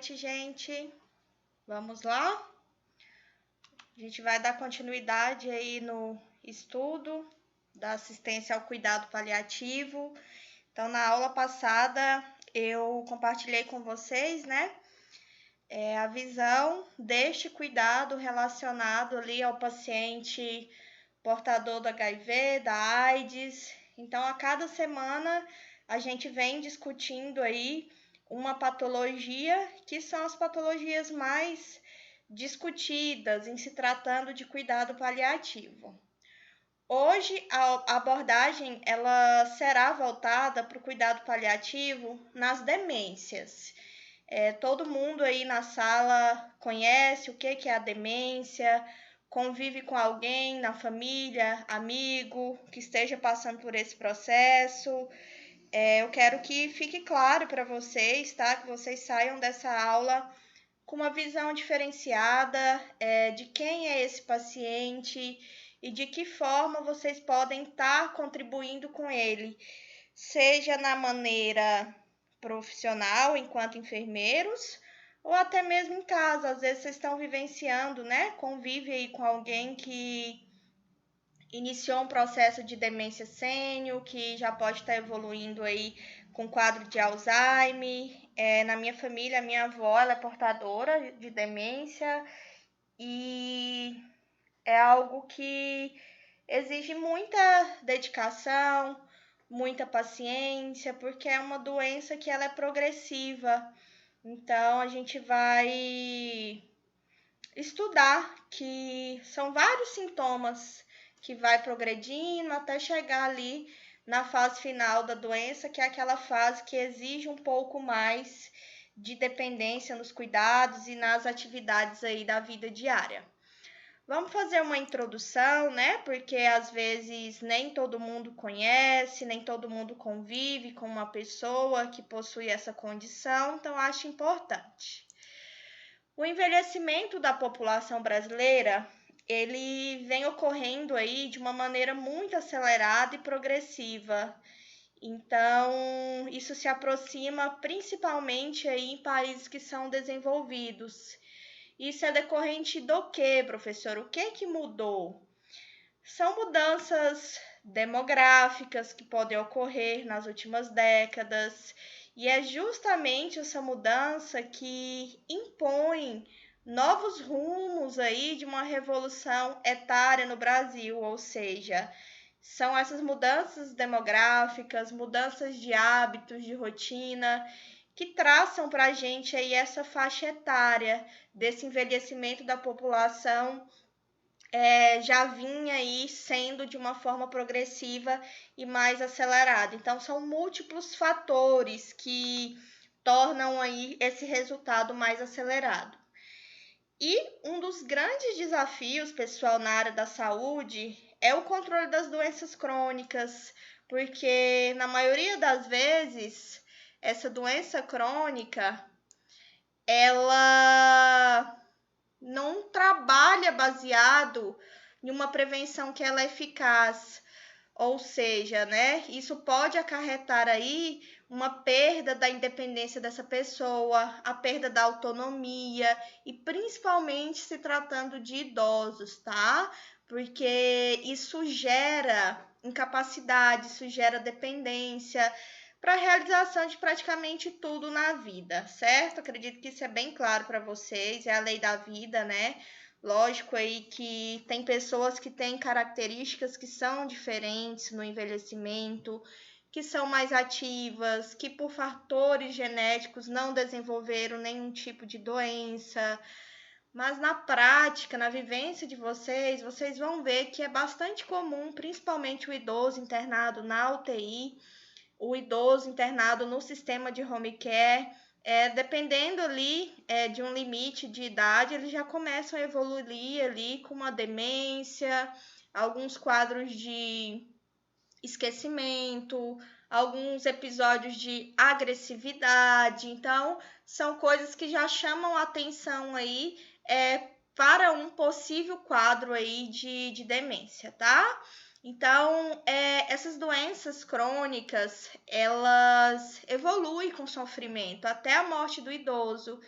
noite, gente. Vamos lá? A gente vai dar continuidade aí no estudo da assistência ao cuidado paliativo. Então, na aula passada, eu compartilhei com vocês, né, a visão deste cuidado relacionado ali ao paciente portador do HIV, da AIDS. Então, a cada semana, a gente vem discutindo aí uma patologia que são as patologias mais discutidas em se tratando de cuidado paliativo. Hoje a abordagem ela será voltada para o cuidado paliativo nas demências. Todo mundo aí na sala conhece o que é a demência, convive com alguém na família, amigo, que esteja passando por esse processo. Eu quero que fique claro para vocês, tá? Que vocês saiam dessa aula com uma visão diferenciada de quem é esse paciente e de que forma vocês podem estar contribuindo com ele, seja na maneira profissional, enquanto enfermeiros, ou até mesmo em casa. Às vezes vocês estão vivenciando, né? Convive aí com alguém que iniciou um processo de demência sênior, que já pode estar evoluindo aí com quadro de Alzheimer. Na minha família, a minha avó ela é portadora de demência e é algo que exige muita dedicação, muita paciência, porque é uma doença que ela é progressiva. Então, a gente vai estudar que são vários sintomas que vai progredindo até chegar ali na fase final da doença, que é aquela fase que exige um pouco mais de dependência nos cuidados e nas atividades aí da vida diária. Vamos fazer uma introdução, né? Porque às vezes nem todo mundo conhece, nem todo mundo convive com uma pessoa que possui essa condição, então acho importante. O envelhecimento da população brasileira, ele vem ocorrendo aí de uma maneira muito acelerada e progressiva. Então, isso se aproxima principalmente aí em países que são desenvolvidos. Isso é decorrente do quê, professor? O que mudou? São mudanças demográficas que podem ocorrer nas últimas décadas, e é justamente essa mudança que impõe novos rumos aí de uma revolução etária no Brasil, ou seja, são essas mudanças demográficas, mudanças de hábitos, de rotina, que traçam para a gente aí essa faixa etária desse envelhecimento da população já vinha aí sendo de uma forma progressiva e mais acelerada. Então, são múltiplos fatores que tornam aí esse resultado mais acelerado. E um dos grandes desafios, pessoal, na área da saúde é o controle das doenças crônicas, porque na maioria das vezes essa doença crônica ela não trabalha baseado em uma prevenção que ela é eficaz, ou seja, né, isso pode acarretar aí uma perda da independência dessa pessoa, a perda da autonomia e principalmente se tratando de idosos, tá? Porque isso gera incapacidade, isso gera dependência para a realização de praticamente tudo na vida, certo? Acredito que isso é bem claro para vocês, é a lei da vida, né? Lógico aí que tem pessoas que têm características que são diferentes no envelhecimento, que são mais ativas, que por fatores genéticos não desenvolveram nenhum tipo de doença, mas na prática, na vivência de vocês, vocês vão ver que é bastante comum, principalmente o idoso internado na UTI, o idoso internado no sistema de home care, dependendo ali de um limite de idade, eles já começam a evoluir ali com uma demência, alguns quadros de esquecimento, alguns episódios de agressividade. Então, são coisas que já chamam a atenção aí para um possível quadro aí de demência, tá? Então, essas doenças crônicas, elas evoluem com sofrimento até a morte do idoso.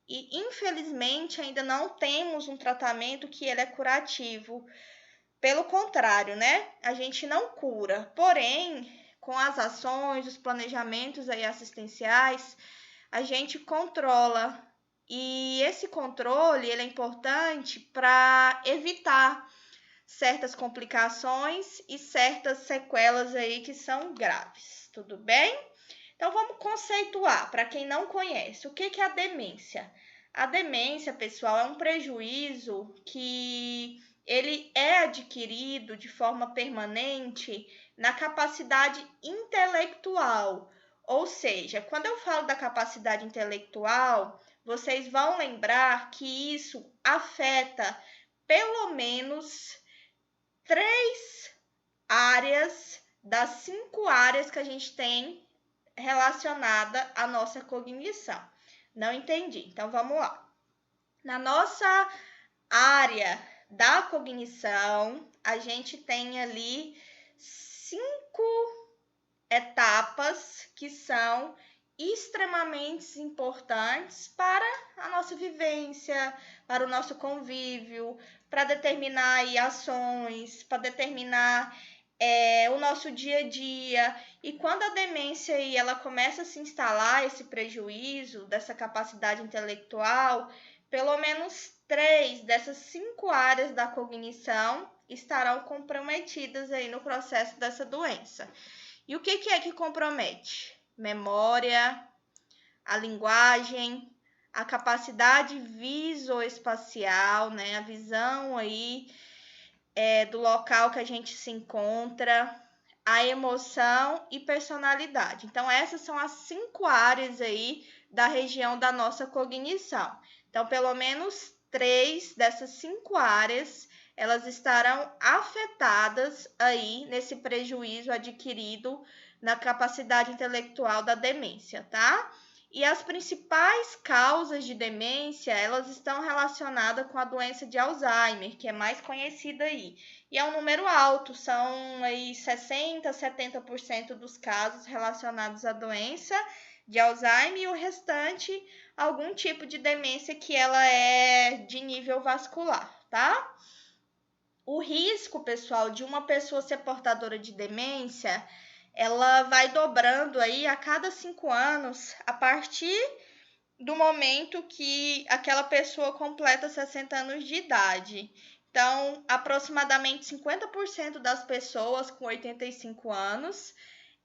e infelizmente ainda não temos um tratamento que ele é curativo. Pelo contrário, né? A gente não cura. Porém, com as ações, os planejamentos aí assistenciais, a gente controla. E esse controle, ele é importante para evitar certas complicações e certas sequelas aí que são graves, tudo bem? Então vamos conceituar, para quem não conhece, o que é a demência? A demência, pessoal, é um prejuízo que ele é adquirido de forma permanente na capacidade intelectual. Ou seja, quando eu falo da capacidade intelectual, vocês vão lembrar que isso afeta pelo menos 3 áreas das 5 áreas que a gente tem relacionada à nossa cognição. Não entendi. Então vamos lá. Na nossa área da cognição, a gente tem ali 5 etapas que são extremamente importantes para a nossa vivência, para o nosso convívio, para determinar aí ações, para determinar o nosso dia a dia. E quando a demência aí, ela começa a se instalar, esse prejuízo dessa capacidade intelectual, pelo menos 3 dessas 5 áreas da cognição estarão comprometidas aí no processo dessa doença. E o que é que compromete? Memória, a linguagem, a capacidade visoespacial, né? A visão aí do local que a gente se encontra, a emoção e personalidade. Então, essas são as 5 áreas aí da região da nossa cognição. Então, pelo menos 3 dessas 5 áreas, elas estarão afetadas aí nesse prejuízo adquirido na capacidade intelectual da demência, tá? E as principais causas de demência, elas estão relacionadas com a doença de Alzheimer, que é mais conhecida aí. E é um número alto, são aí 60, 70% dos casos relacionados à doença de Alzheimer e o restante algum tipo de demência que ela é de nível vascular, tá? O risco, pessoal, de uma pessoa ser portadora de demência, ela vai dobrando aí a cada 5 anos, a partir do momento que aquela pessoa completa 60 anos de idade. Então, aproximadamente 50% das pessoas com 85 anos,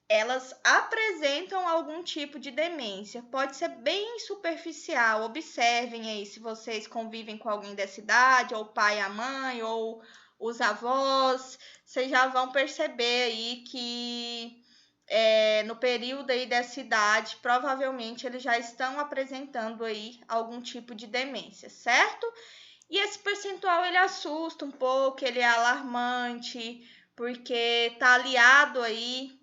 elas apresentam algum tipo de demência. Pode ser bem superficial. Observem aí se vocês convivem com alguém dessa idade, ou o pai, a mãe, ou os avós. Vocês já vão perceber aí que no período aí dessa idade, provavelmente eles já estão apresentando aí algum tipo de demência, certo? E esse percentual ele assusta um pouco, ele é alarmante, porque está aliado aí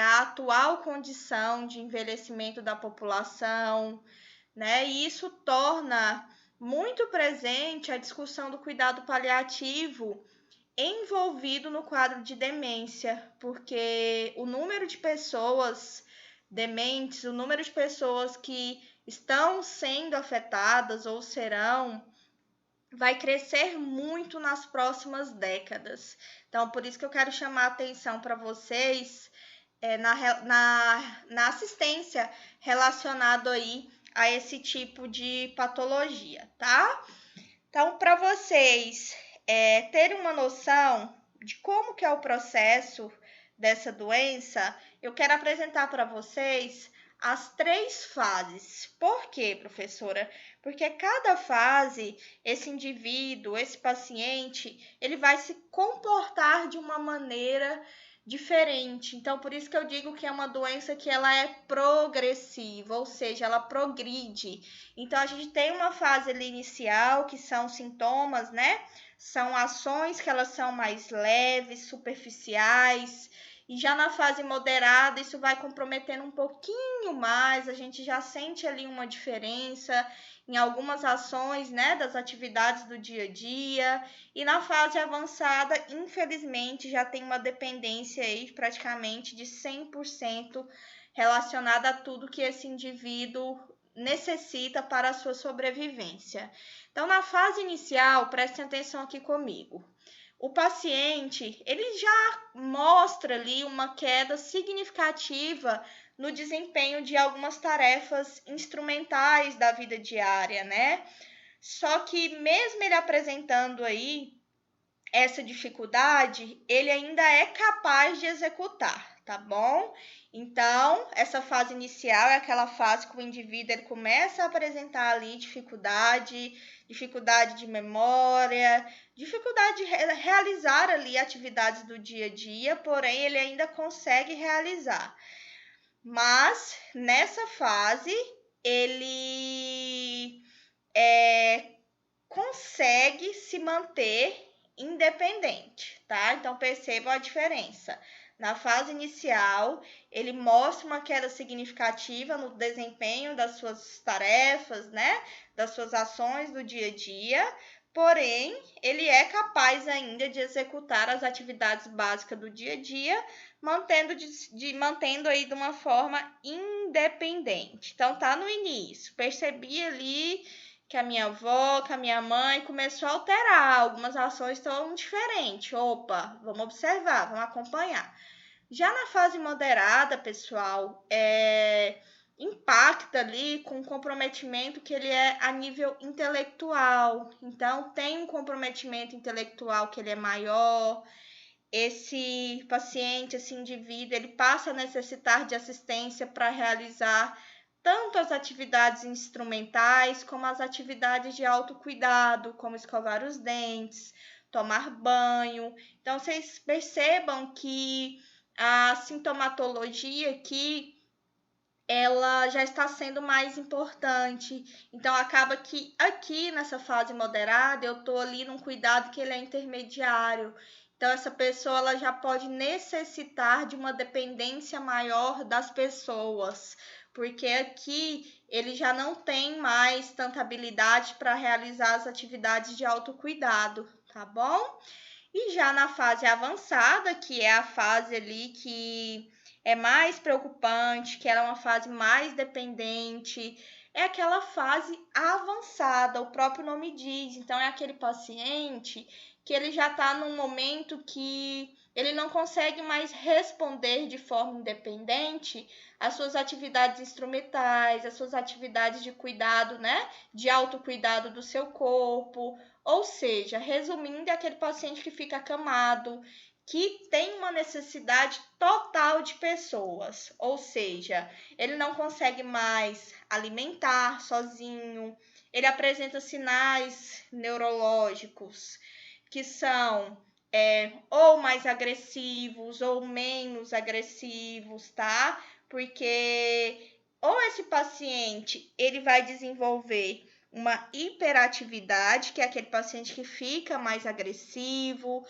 à atual condição de envelhecimento da população, né? E isso torna muito presente a discussão do cuidado paliativo envolvido no quadro de demência, porque o número de pessoas dementes, o número de pessoas que estão sendo afetadas ou serão, vai crescer muito nas próximas décadas. Então, por isso que eu quero chamar a atenção para vocês na assistência relacionado aí a esse tipo de patologia, tá? Então, para vocês terem uma noção de como que é o processo dessa doença, eu quero apresentar para vocês as 3 fases. Por quê, professora? Porque cada fase, esse indivíduo, esse paciente, ele vai se comportar de uma maneira diferente. Então, por isso que eu digo que é uma doença que ela é progressiva, ou seja, ela progride. Então, a gente tem uma fase ali inicial, que são sintomas, né? São ações que elas são mais leves, superficiais, e já na fase moderada, isso vai comprometendo um pouquinho mais, a gente já sente ali uma diferença em algumas ações, né, das atividades do dia a dia, e na fase avançada, infelizmente, já tem uma dependência aí praticamente de 100% relacionada a tudo que esse indivíduo necessita para a sua sobrevivência. Então, na fase inicial, prestem atenção aqui comigo. O paciente, ele já mostra ali uma queda significativa no desempenho de algumas tarefas instrumentais da vida diária, né? Só que mesmo ele apresentando aí essa dificuldade, ele ainda é capaz de executar, tá bom? Então, essa fase inicial é aquela fase que o indivíduo ele começa a apresentar ali dificuldade de memória, dificuldade de realizar ali atividades do dia a dia, porém ele ainda consegue realizar. Mas, nessa fase, ele consegue se manter independente, tá? Então percebam a diferença. Na fase inicial, ele mostra uma queda significativa no desempenho das suas tarefas, né? Das suas ações do dia a dia, porém, ele é capaz ainda de executar as atividades básicas do dia a dia, mantendo aí de uma forma independente. Então, tá no início. Percebi ali que a minha avó, que a minha mãe começou a alterar, algumas ações estão diferentes. Opa, vamos observar, vamos acompanhar. Já na fase moderada, pessoal, impacta ali com o comprometimento que ele é a nível intelectual. Então, tem um comprometimento intelectual que ele é maior. Esse paciente, esse indivíduo, ele passa a necessitar de assistência para realizar tanto as atividades instrumentais como as atividades de autocuidado, como escovar os dentes, tomar banho. Então, vocês percebam que a sintomatologia aqui ela já está sendo mais importante. Então, acaba que aqui nessa fase moderada, eu estou ali num cuidado que ele é intermediário. Então, essa pessoa ela já pode necessitar de uma dependência maior das pessoas, porque aqui ele já não tem mais tanta habilidade para realizar as atividades de autocuidado, tá bom? E já na fase avançada, que é a fase ali que é mais preocupante, que ela é uma fase mais dependente, é aquela fase avançada, o próprio nome diz. Então, é aquele paciente que ele já está num momento que ele não consegue mais responder de forma independente às suas atividades instrumentais, às suas atividades de cuidado, né? De autocuidado do seu corpo. Ou seja, resumindo, é aquele paciente que fica acamado, que tem uma necessidade total de pessoas, ou seja, ele não consegue mais alimentar sozinho, ele apresenta sinais neurológicos que são ou mais agressivos ou menos agressivos, tá? Porque ou esse paciente ele vai desenvolver uma hiperatividade, que é aquele paciente que fica mais agressivo,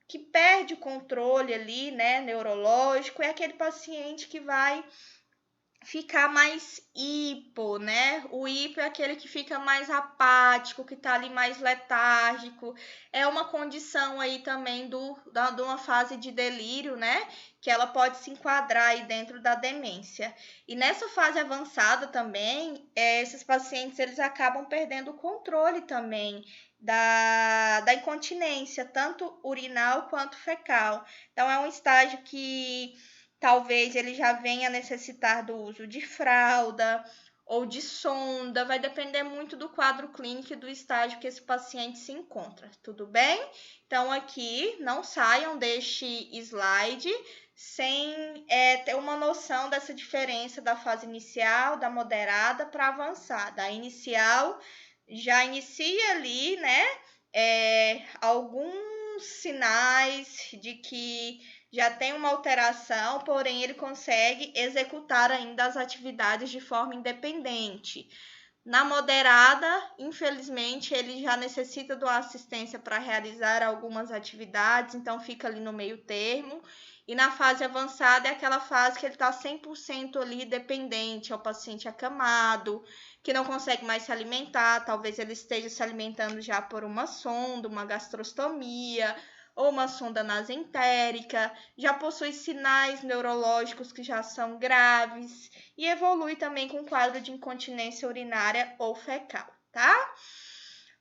que perde o controle ali, né, neurológico, é aquele paciente que vai ficar mais hipo, né? O hipo é aquele que fica mais apático, que tá ali mais letárgico. É uma condição aí também de uma fase de delírio, né? Que ela pode se enquadrar aí dentro da demência. E nessa fase avançada também, esses pacientes eles acabam perdendo o controle também da incontinência, tanto urinal quanto fecal. Então, é um estágio que talvez ele já venha a necessitar do uso de fralda ou de sonda, vai depender muito do quadro clínico e do estágio que esse paciente se encontra, tudo bem? Então, aqui, não saiam deste slide sem ter uma noção dessa diferença da fase inicial, da moderada para avançada. A inicial já inicia ali, né, alguns sinais de que já tem uma alteração, porém ele consegue executar ainda as atividades de forma independente. Na moderada, infelizmente, ele já necessita de uma assistência para realizar algumas atividades, então fica ali no meio termo. E na fase avançada é aquela fase que ele está 100% ali dependente, é o paciente acamado, que não consegue mais se alimentar, talvez ele esteja se alimentando já por uma sonda, uma gastrostomia, ou uma sonda nasentérica, já possui sinais neurológicos que já são graves e evolui também com quadro de incontinência urinária ou fecal, tá?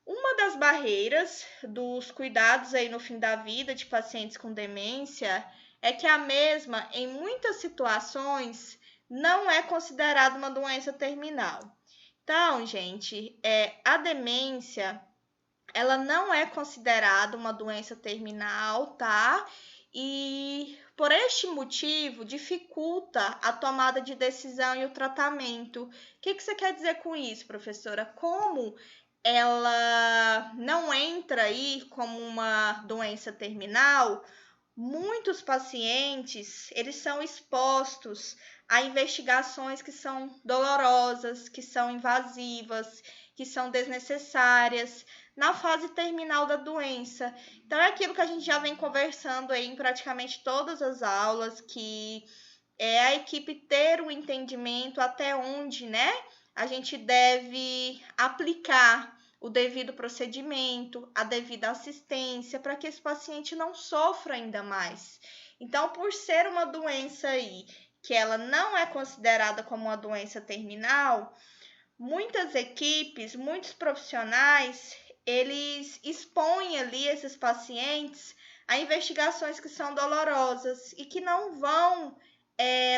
Uma das barreiras dos cuidados aí no fim da vida de pacientes com demência é que a mesma, em muitas situações, não é considerada uma doença terminal. Então, gente, a demência, ela não é considerada uma doença terminal, tá? E por este motivo dificulta a tomada de decisão e o tratamento. O que você quer dizer com isso, professora? Como ela não entra aí como uma doença terminal, muitos pacientes, eles são expostos a investigações que são dolorosas, que são invasivas, que são desnecessárias na fase terminal da doença. Então é aquilo que a gente já vem conversando aí em praticamente todas as aulas, que é a equipe ter o entendimento até onde, né, a gente deve aplicar o devido procedimento, a devida assistência, para que esse paciente não sofra ainda mais. Então, por ser uma doença aí que ela não é considerada como uma doença terminal, muitas equipes, muitos profissionais, eles expõem ali esses pacientes a investigações que são dolorosas e que não vão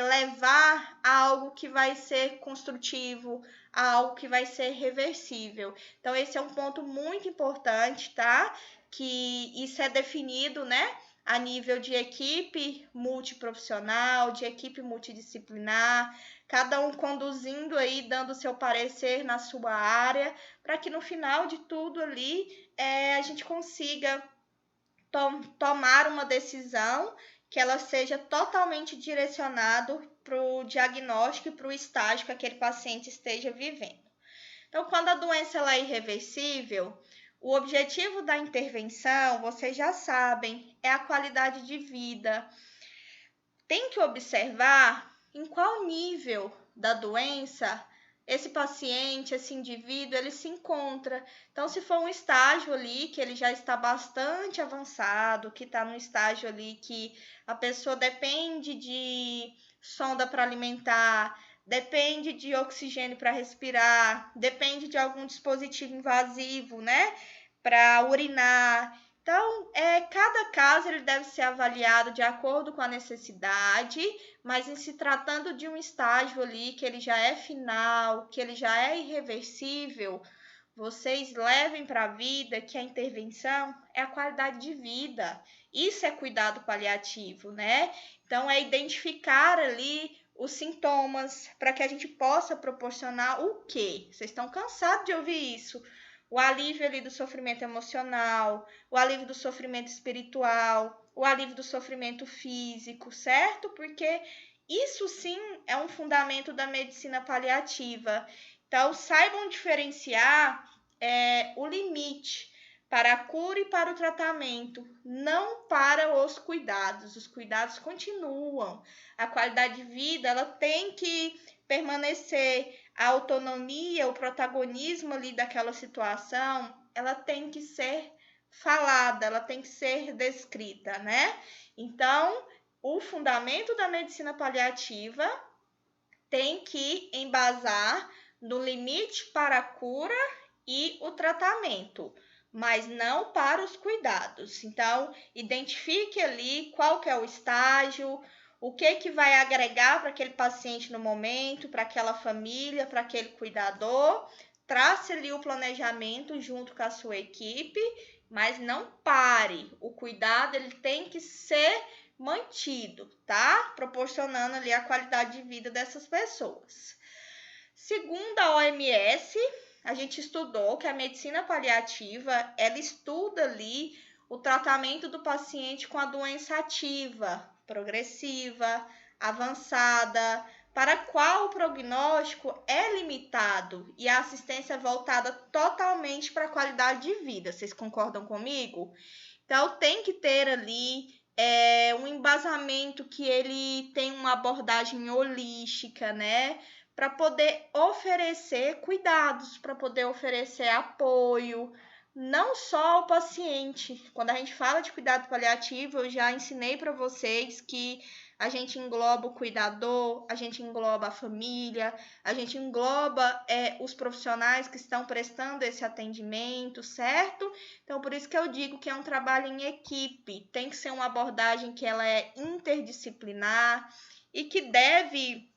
levar a algo que vai ser construtivo, a algo que vai ser reversível. Então, esse é um ponto muito importante, tá? Que isso é definido, né, a nível de equipe multiprofissional, de equipe multidisciplinar, cada um conduzindo aí, dando seu parecer na sua área, para que no final de tudo ali a gente consiga tomar uma decisão que ela seja totalmente direcionada para o diagnóstico e para o estágio que aquele paciente esteja vivendo. Então, quando a doença ela é irreversível, o objetivo da intervenção, vocês já sabem, é a qualidade de vida. Tem que observar em qual nível da doença esse paciente, esse indivíduo, ele se encontra. Então, se for um estágio ali que ele já está bastante avançado, que está num estágio ali que a pessoa depende de sonda para alimentar, depende de oxigênio para respirar, depende de algum dispositivo invasivo, né, para urinar. Então, cada caso ele deve ser avaliado de acordo com a necessidade, mas em se tratando de um estágio ali que ele já é final, que ele já é irreversível, vocês levem para a vida que a intervenção é a qualidade de vida. Isso é cuidado paliativo, né? Então, é identificar ali os sintomas para que a gente possa proporcionar o quê? Vocês estão cansados de ouvir isso? O alívio ali do sofrimento emocional, o alívio do sofrimento espiritual, o alívio do sofrimento físico, certo? Porque isso sim é um fundamento da medicina paliativa. Então, saibam diferenciar o limite para a cura e para o tratamento, não para os cuidados. Os cuidados continuam. A qualidade de vida ela tem que permanecer. A autonomia, o protagonismo ali daquela situação, ela tem que ser falada, ela tem que ser descrita, né? Então, o fundamento da medicina paliativa tem que embasar no limite para a cura e o tratamento, mas não para os cuidados. Então, identifique ali qual que é o estágio, o que vai agregar para aquele paciente no momento, para aquela família, para aquele cuidador. Trace ali o planejamento junto com a sua equipe, mas não pare. O cuidado ele tem que ser mantido, tá? Proporcionando ali a qualidade de vida dessas pessoas. Segundo a OMS, a gente estudou que a medicina paliativa, ela estuda ali o tratamento do paciente com a doença ativa, progressiva, avançada, para a qual o prognóstico é limitado e a assistência é voltada totalmente para a qualidade de vida. Vocês concordam comigo? Então, tem que ter ali um embasamento que ele tem uma abordagem holística, né? Para poder oferecer cuidados, para poder oferecer apoio, não só ao paciente. Quando a gente fala de cuidado paliativo, eu já ensinei para vocês que a gente engloba o cuidador, a gente engloba a família, a gente engloba os profissionais que estão prestando esse atendimento, certo? Então, por isso que eu digo que é um trabalho em equipe, tem que ser uma abordagem que ela é interdisciplinar e que deve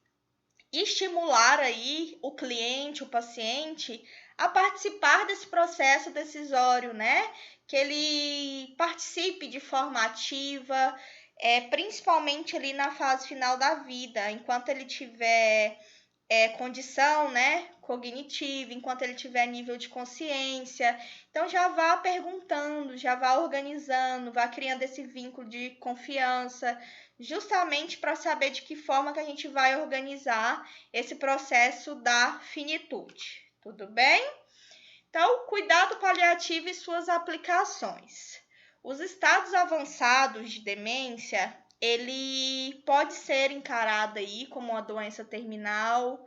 estimular aí o cliente, o paciente, a participar desse processo decisório, né? Que ele participe de forma ativa, principalmente ali na fase final da vida, enquanto ele tiver condição, né, cognitiva, enquanto ele tiver nível de consciência. Então já vá perguntando, já vá organizando, vá criando esse vínculo de confiança, justamente para saber de que forma que a gente vai organizar esse processo da finitude. Tudo bem? Então, cuidado paliativo e suas aplicações. Os estados avançados de demência, ele pode ser encarado aí como uma doença terminal,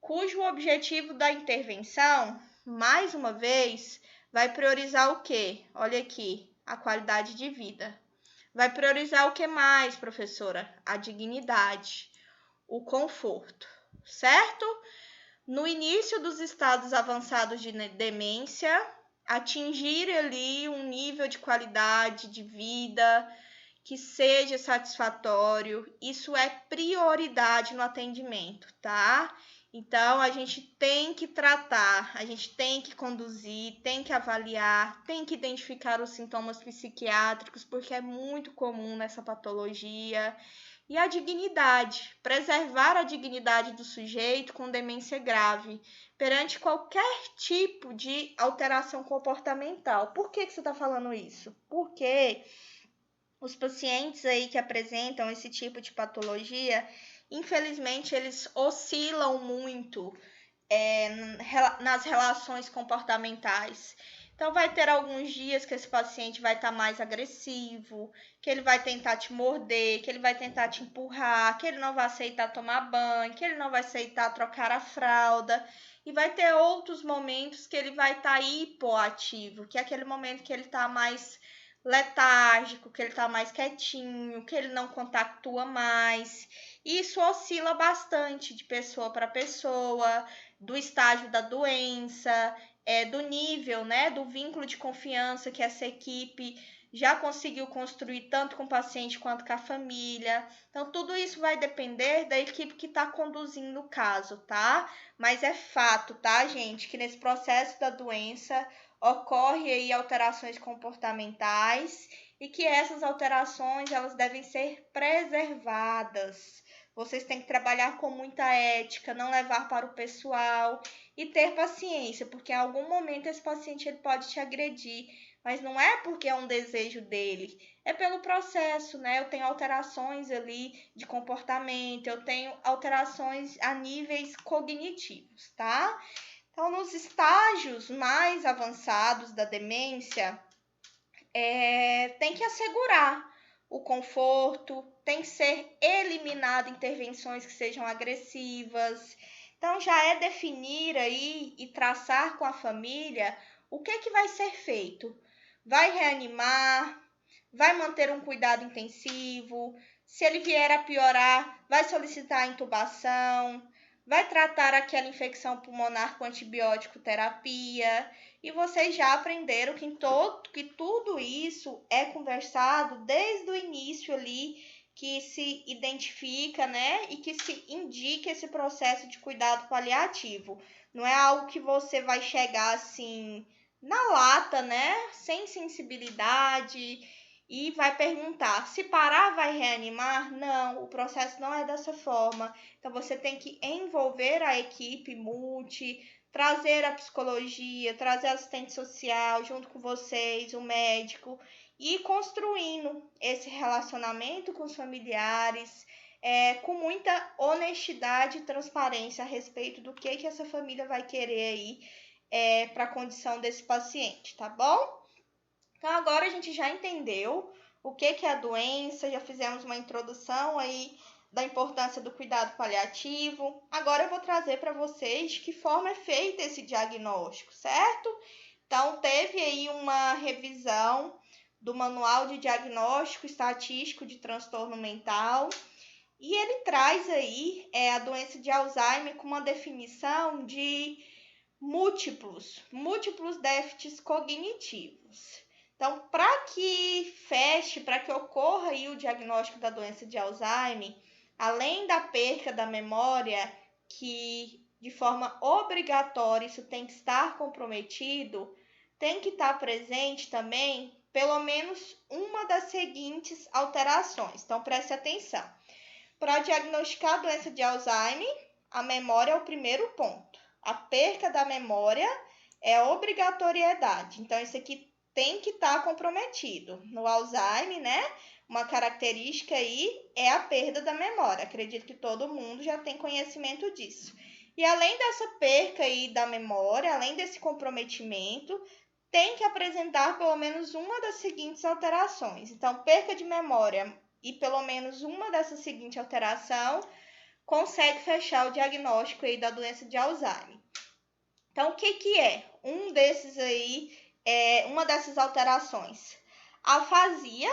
cujo objetivo da intervenção, mais uma vez, vai priorizar o quê? Olha aqui, a qualidade de vida. Vai priorizar o que mais, professora? A dignidade, o conforto, certo? No início dos estados avançados de demência, atingir ali um nível de qualidade de vida que seja satisfatório, isso é prioridade no atendimento, tá? Então, a gente tem que tratar, a gente tem que conduzir, tem que avaliar, tem que identificar os sintomas psiquiátricos, porque é muito comum nessa patologia. E a dignidade, preservar a dignidade do sujeito com demência grave, perante qualquer tipo de alteração comportamental. Por que você está falando isso? Porque os pacientes aí que apresentam esse tipo de patologia, infelizmente, eles oscilam muito nas relações comportamentais. Então, vai ter alguns dias que esse paciente vai estar mais agressivo, que ele vai tentar te morder, que ele vai tentar te empurrar, que ele não vai aceitar tomar banho, que ele não vai aceitar trocar a fralda. E vai ter outros momentos que ele vai estar hipoativo, que é aquele momento que ele está mais letárgico, que ele está mais quietinho, que ele não compactua mais. Isso oscila bastante de pessoa para pessoa, do estágio da doença, do nível, né, do vínculo de confiança que essa equipe já conseguiu construir tanto com o paciente quanto com a família. Então, tudo isso vai depender da equipe que está conduzindo o caso, tá? Mas é fato, tá, gente, que nesse processo da doença ocorre aí alterações comportamentais e que essas alterações elas devem ser preservadas. Vocês têm que trabalhar com muita ética, não levar para o pessoal e ter paciência, porque em algum momento esse paciente ele pode te agredir, mas não é porque é um desejo dele, é pelo processo, né? Eu tenho alterações ali de comportamento, eu tenho alterações a níveis cognitivos, tá? Então, nos estágios mais avançados da demência, tem que assegurar o conforto, tem que ser eliminado intervenções que sejam agressivas. Então, já é definir aí e traçar com a família o que vai ser feito. Vai reanimar, vai manter um cuidado intensivo, se ele vier a piorar, vai solicitar a intubação, vai tratar aquela infecção pulmonar com antibiótico terapia. E vocês já aprenderam que tudo isso é conversado desde o início ali, que se identifica, né, e que se indica esse processo de cuidado paliativo. Não é algo que você vai chegar assim na lata, né, sem sensibilidade e vai perguntar: se parar, vai reanimar? Não, o processo não é dessa forma. Então, você tem que envolver a equipe multi, trazer a psicologia, trazer assistente social junto com vocês, o médico, e ir construindo esse relacionamento com os familiares, com muita honestidade e transparência a respeito do que essa família vai querer aí para a condição desse paciente, tá bom? Então, agora a gente já entendeu o que é a doença, já fizemos uma introdução aí da importância do cuidado paliativo. Agora eu vou trazer para vocês de que forma é feito esse diagnóstico, certo? Então, teve aí uma revisão do Manual de Diagnóstico Estatístico de Transtorno Mental, e ele traz aí a doença de Alzheimer com uma definição de múltiplos déficits cognitivos. Então, para que feche, para que ocorra aí o diagnóstico da doença de Alzheimer, além da perca da memória, que de forma obrigatória isso tem que estar comprometido, tem que estar presente também pelo menos uma das seguintes alterações. Então, preste atenção. Para diagnosticar a doença de Alzheimer, a memória é o primeiro ponto. A perca da memória é a obrigatoriedade. Então, isso aqui tem que estar comprometido. No Alzheimer, né? Uma característica aí é a perda da memória. Acredito que todo mundo já tem conhecimento disso. E além dessa perca aí da memória, além desse comprometimento, tem que apresentar pelo menos uma das seguintes alterações. Então, perca de memória e pelo menos uma dessa seguinte alteração consegue fechar o diagnóstico aí da doença de Alzheimer. Então, o que é? Um desses aí, uma dessas alterações. A afasia,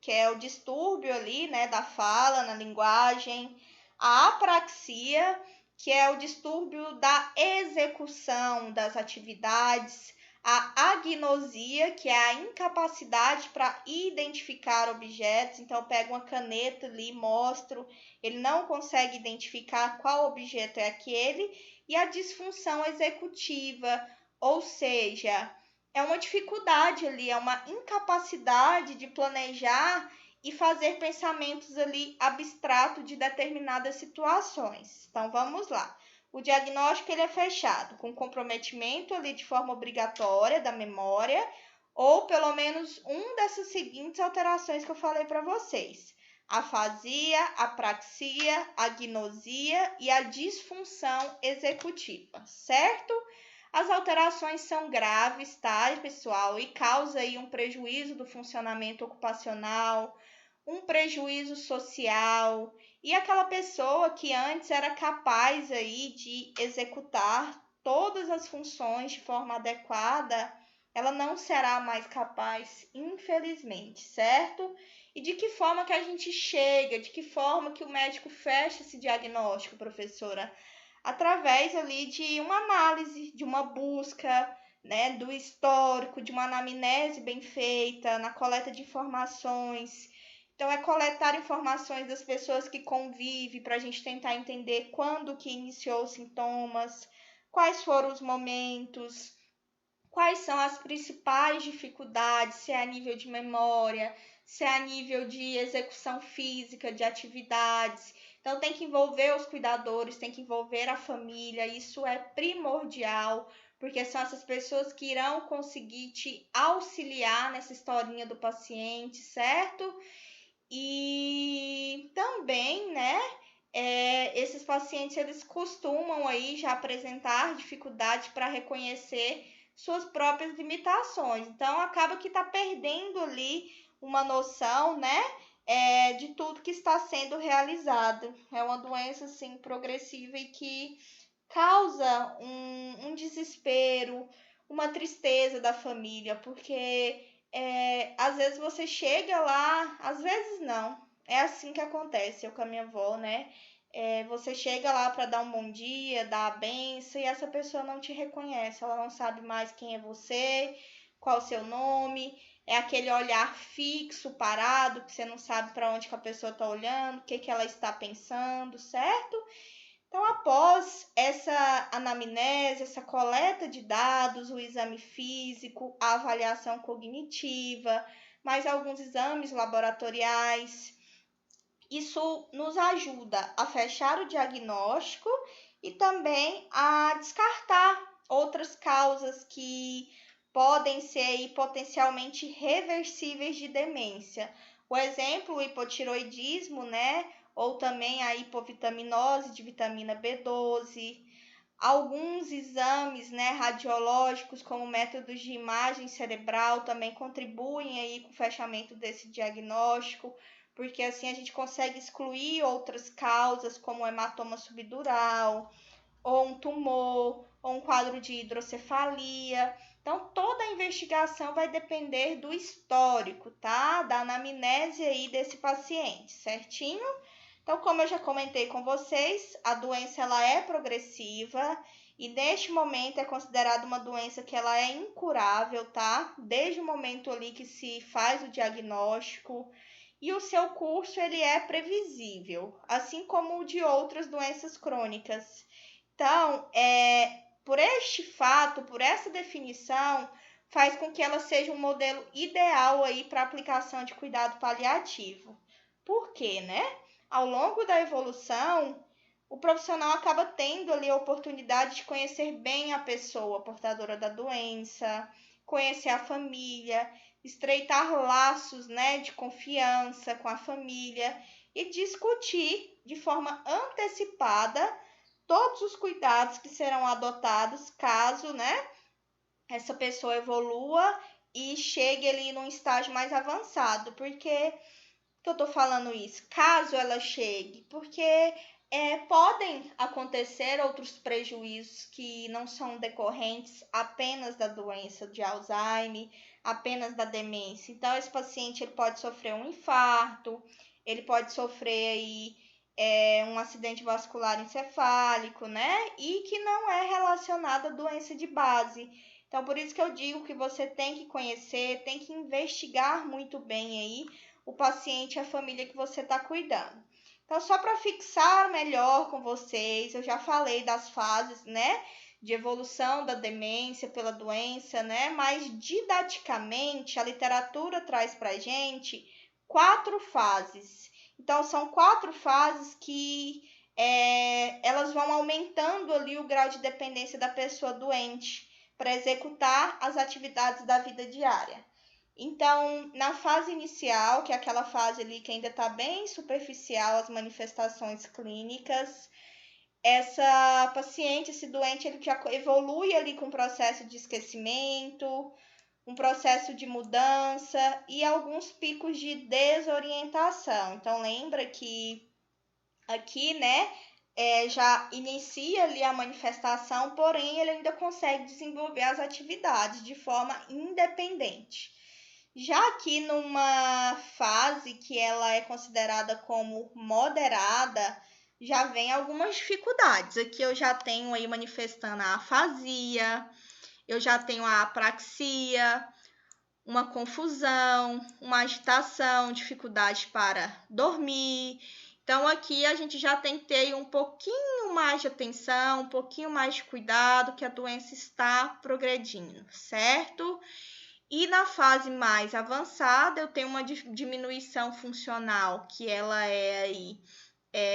que é o distúrbio ali, né, da fala, na linguagem. A apraxia, que é o distúrbio da execução das atividades. A agnosia, que é a incapacidade para identificar objetos. Então, eu pego uma caneta ali, mostro, ele não consegue identificar qual objeto é aquele. E a disfunção executiva, ou seja, é uma dificuldade ali, é uma incapacidade de planejar e fazer pensamentos ali abstratos de determinadas situações. Então, vamos lá. O diagnóstico ele é fechado com comprometimento ali de forma obrigatória da memória ou pelo menos um dessas seguintes alterações que eu falei para vocês: afasia, apraxia, agnosia e a disfunção executiva, certo? As alterações são graves, tá, pessoal? E causa aí um prejuízo do funcionamento ocupacional, um prejuízo social, e aquela pessoa que antes era capaz aí de executar todas as funções de forma adequada, ela não será mais capaz, infelizmente, certo? E de que forma que a gente chega, de que forma que o médico fecha esse diagnóstico, professora? Através ali de uma análise, de uma busca, né, do histórico, de uma anamnese bem feita, na coleta de informações. Então, é coletar informações das pessoas que convivem para a gente tentar entender quando que iniciou os sintomas, quais foram os momentos, quais são as principais dificuldades, se é a nível de memória, se é a nível de execução física, de atividades. Então, tem que envolver os cuidadores, tem que envolver a família, isso é primordial, porque são essas pessoas que irão conseguir te auxiliar nessa historinha do paciente, certo? E também, né, esses pacientes eles costumam aí já apresentar dificuldade para reconhecer suas próprias limitações. Então, acaba que está perdendo ali uma noção, né, de tudo que está sendo realizado. É uma doença, assim, progressiva e que causa um desespero, uma tristeza da família, porque às vezes você chega lá, às vezes não, é assim que acontece, eu com a minha avó, né? Você chega lá para dar um bom dia, dar a benção, e essa pessoa não te reconhece, ela não sabe mais quem é você, qual o seu nome, é aquele olhar fixo, parado, que você não sabe para onde que a pessoa está olhando, o que que ela está pensando, certo? Então, após essa anamnese, essa coleta de dados, o exame físico, a avaliação cognitiva, mais alguns exames laboratoriais, isso nos ajuda a fechar o diagnóstico e também a descartar outras causas que podem ser aí potencialmente reversíveis de demência. O exemplo, o hipotiroidismo, né? Ou também a hipovitaminose de vitamina B12. Alguns exames, né, radiológicos, como métodos de imagem cerebral, também contribuem aí com o fechamento desse diagnóstico, porque assim a gente consegue excluir outras causas, como o hematoma subdural, ou um tumor, ou um quadro de hidrocefalia. Então, toda a investigação vai depender do histórico, tá? Da anamnese aí desse paciente, certinho? Então, como eu já comentei com vocês, a doença ela é progressiva e neste momento é considerada uma doença que ela é incurável, tá? Desde o momento ali que se faz o diagnóstico, e o seu curso ele é previsível, assim como o de outras doenças crônicas. Então, por este fato, por essa definição, faz com que ela seja um modelo ideal aí para aplicação de cuidado paliativo. Por quê, né? Ao longo da evolução, o profissional acaba tendo ali a oportunidade de conhecer bem a pessoa portadora da doença, conhecer a família, estreitar laços, né, de confiança com a família e discutir de forma antecipada todos os cuidados que serão adotados caso, né, essa pessoa evolua e chegue ali num estágio mais avançado. Porque eu tô falando isso? Caso ela chegue, porque podem acontecer outros prejuízos que não são decorrentes apenas da doença de Alzheimer, apenas da demência. Então, esse paciente ele pode sofrer um infarto, ele pode sofrer aí um acidente vascular encefálico, né? E que não é relacionado à doença de base. Então, por isso que eu digo que você tem que conhecer, tem que investigar muito bem aí o paciente e a família que você está cuidando. Então, só para fixar melhor com vocês, eu já falei das fases, né, de evolução da demência pela doença, né, mas didaticamente a literatura traz para a gente 4 fases. Então, são 4 fases que elas vão aumentando ali o grau de dependência da pessoa doente para executar as atividades da vida diária. Então, na fase inicial, que é aquela fase ali que ainda está bem superficial as manifestações clínicas, essa paciente, esse doente, ele já evolui ali com um processo de esquecimento, um processo de mudança e alguns picos de desorientação. Então, lembra que aqui, né, já inicia ali a manifestação, porém ele ainda consegue desenvolver as atividades de forma independente. Já aqui numa fase que ela é considerada como moderada, já vem algumas dificuldades. Aqui eu já tenho aí manifestando a afasia, eu já tenho a apraxia, uma confusão, uma agitação, dificuldade para dormir. Então, aqui a gente já tem que ter um pouquinho mais de atenção, um pouquinho mais de cuidado, que a doença está progredindo, certo? E na fase mais avançada, eu tenho uma diminuição funcional, que ela é aí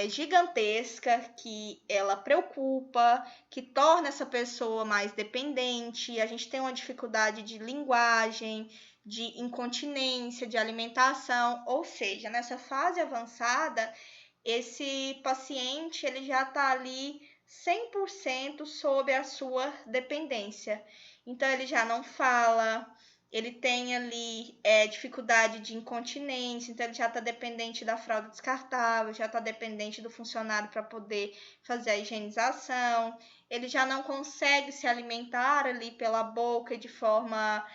gigantesca, que ela preocupa, que torna essa pessoa mais dependente. A gente tem uma dificuldade de linguagem, de incontinência, de alimentação, ou seja, nessa fase avançada, esse paciente ele já está ali 100% sob a sua dependência. Então, ele já não fala, ele tem ali dificuldade de incontinência, então ele já está dependente da fralda descartável, já está dependente do funcionário para poder fazer a higienização, ele já não consegue se alimentar ali pela boca de forma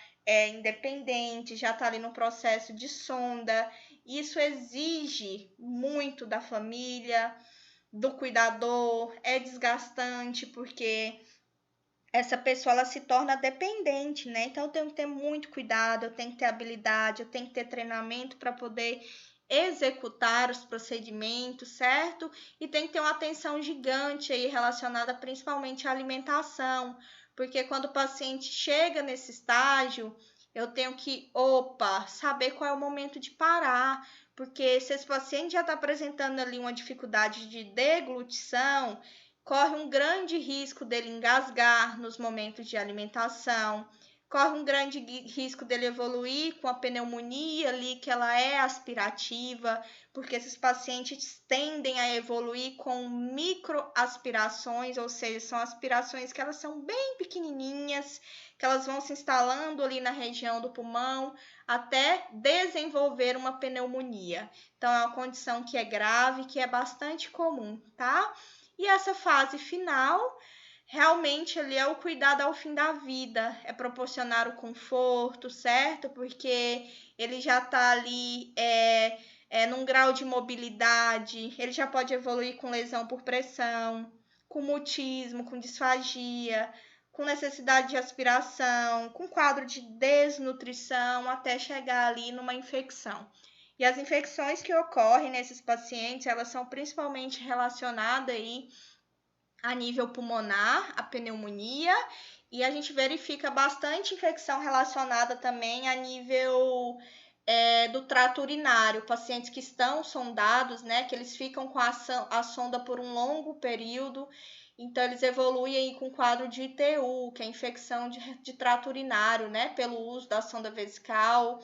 independente, já está ali no processo de sonda. Isso exige muito da família, do cuidador, é desgastante porque essa pessoa ela se torna dependente, né? Então eu tenho que ter muito cuidado, eu tenho que ter habilidade, eu tenho que ter treinamento para poder executar os procedimentos, certo? E tem que ter uma atenção gigante aí relacionada principalmente à alimentação, porque quando o paciente chega nesse estágio, eu tenho que, saber qual é o momento de parar, porque se esse paciente já está apresentando ali uma dificuldade de deglutição, corre um grande risco dele engasgar nos momentos de alimentação, corre um grande risco dele evoluir com a pneumonia ali, que ela é aspirativa, porque esses pacientes tendem a evoluir com microaspirações, ou seja, são aspirações que elas são bem pequenininhas, que elas vão se instalando ali na região do pulmão até desenvolver uma pneumonia. Então, é uma condição que é grave, que é bastante comum, tá? E essa fase final realmente ali é o cuidado ao fim da vida, é proporcionar o conforto, certo? Porque ele já está ali num grau de mobilidade, ele já pode evoluir com lesão por pressão, com mutismo, com disfagia, com necessidade de aspiração, com quadro de desnutrição, até chegar ali numa infecção. E as infecções que ocorrem nesses pacientes, elas são principalmente relacionadas aí a nível pulmonar, a pneumonia, e a gente verifica bastante infecção relacionada também a nível do trato urinário, pacientes que estão sondados, né, que eles ficam com a sonda por um longo período, então eles evoluem aí com quadro de ITU, que é infecção de trato urinário, né, pelo uso da sonda vesical,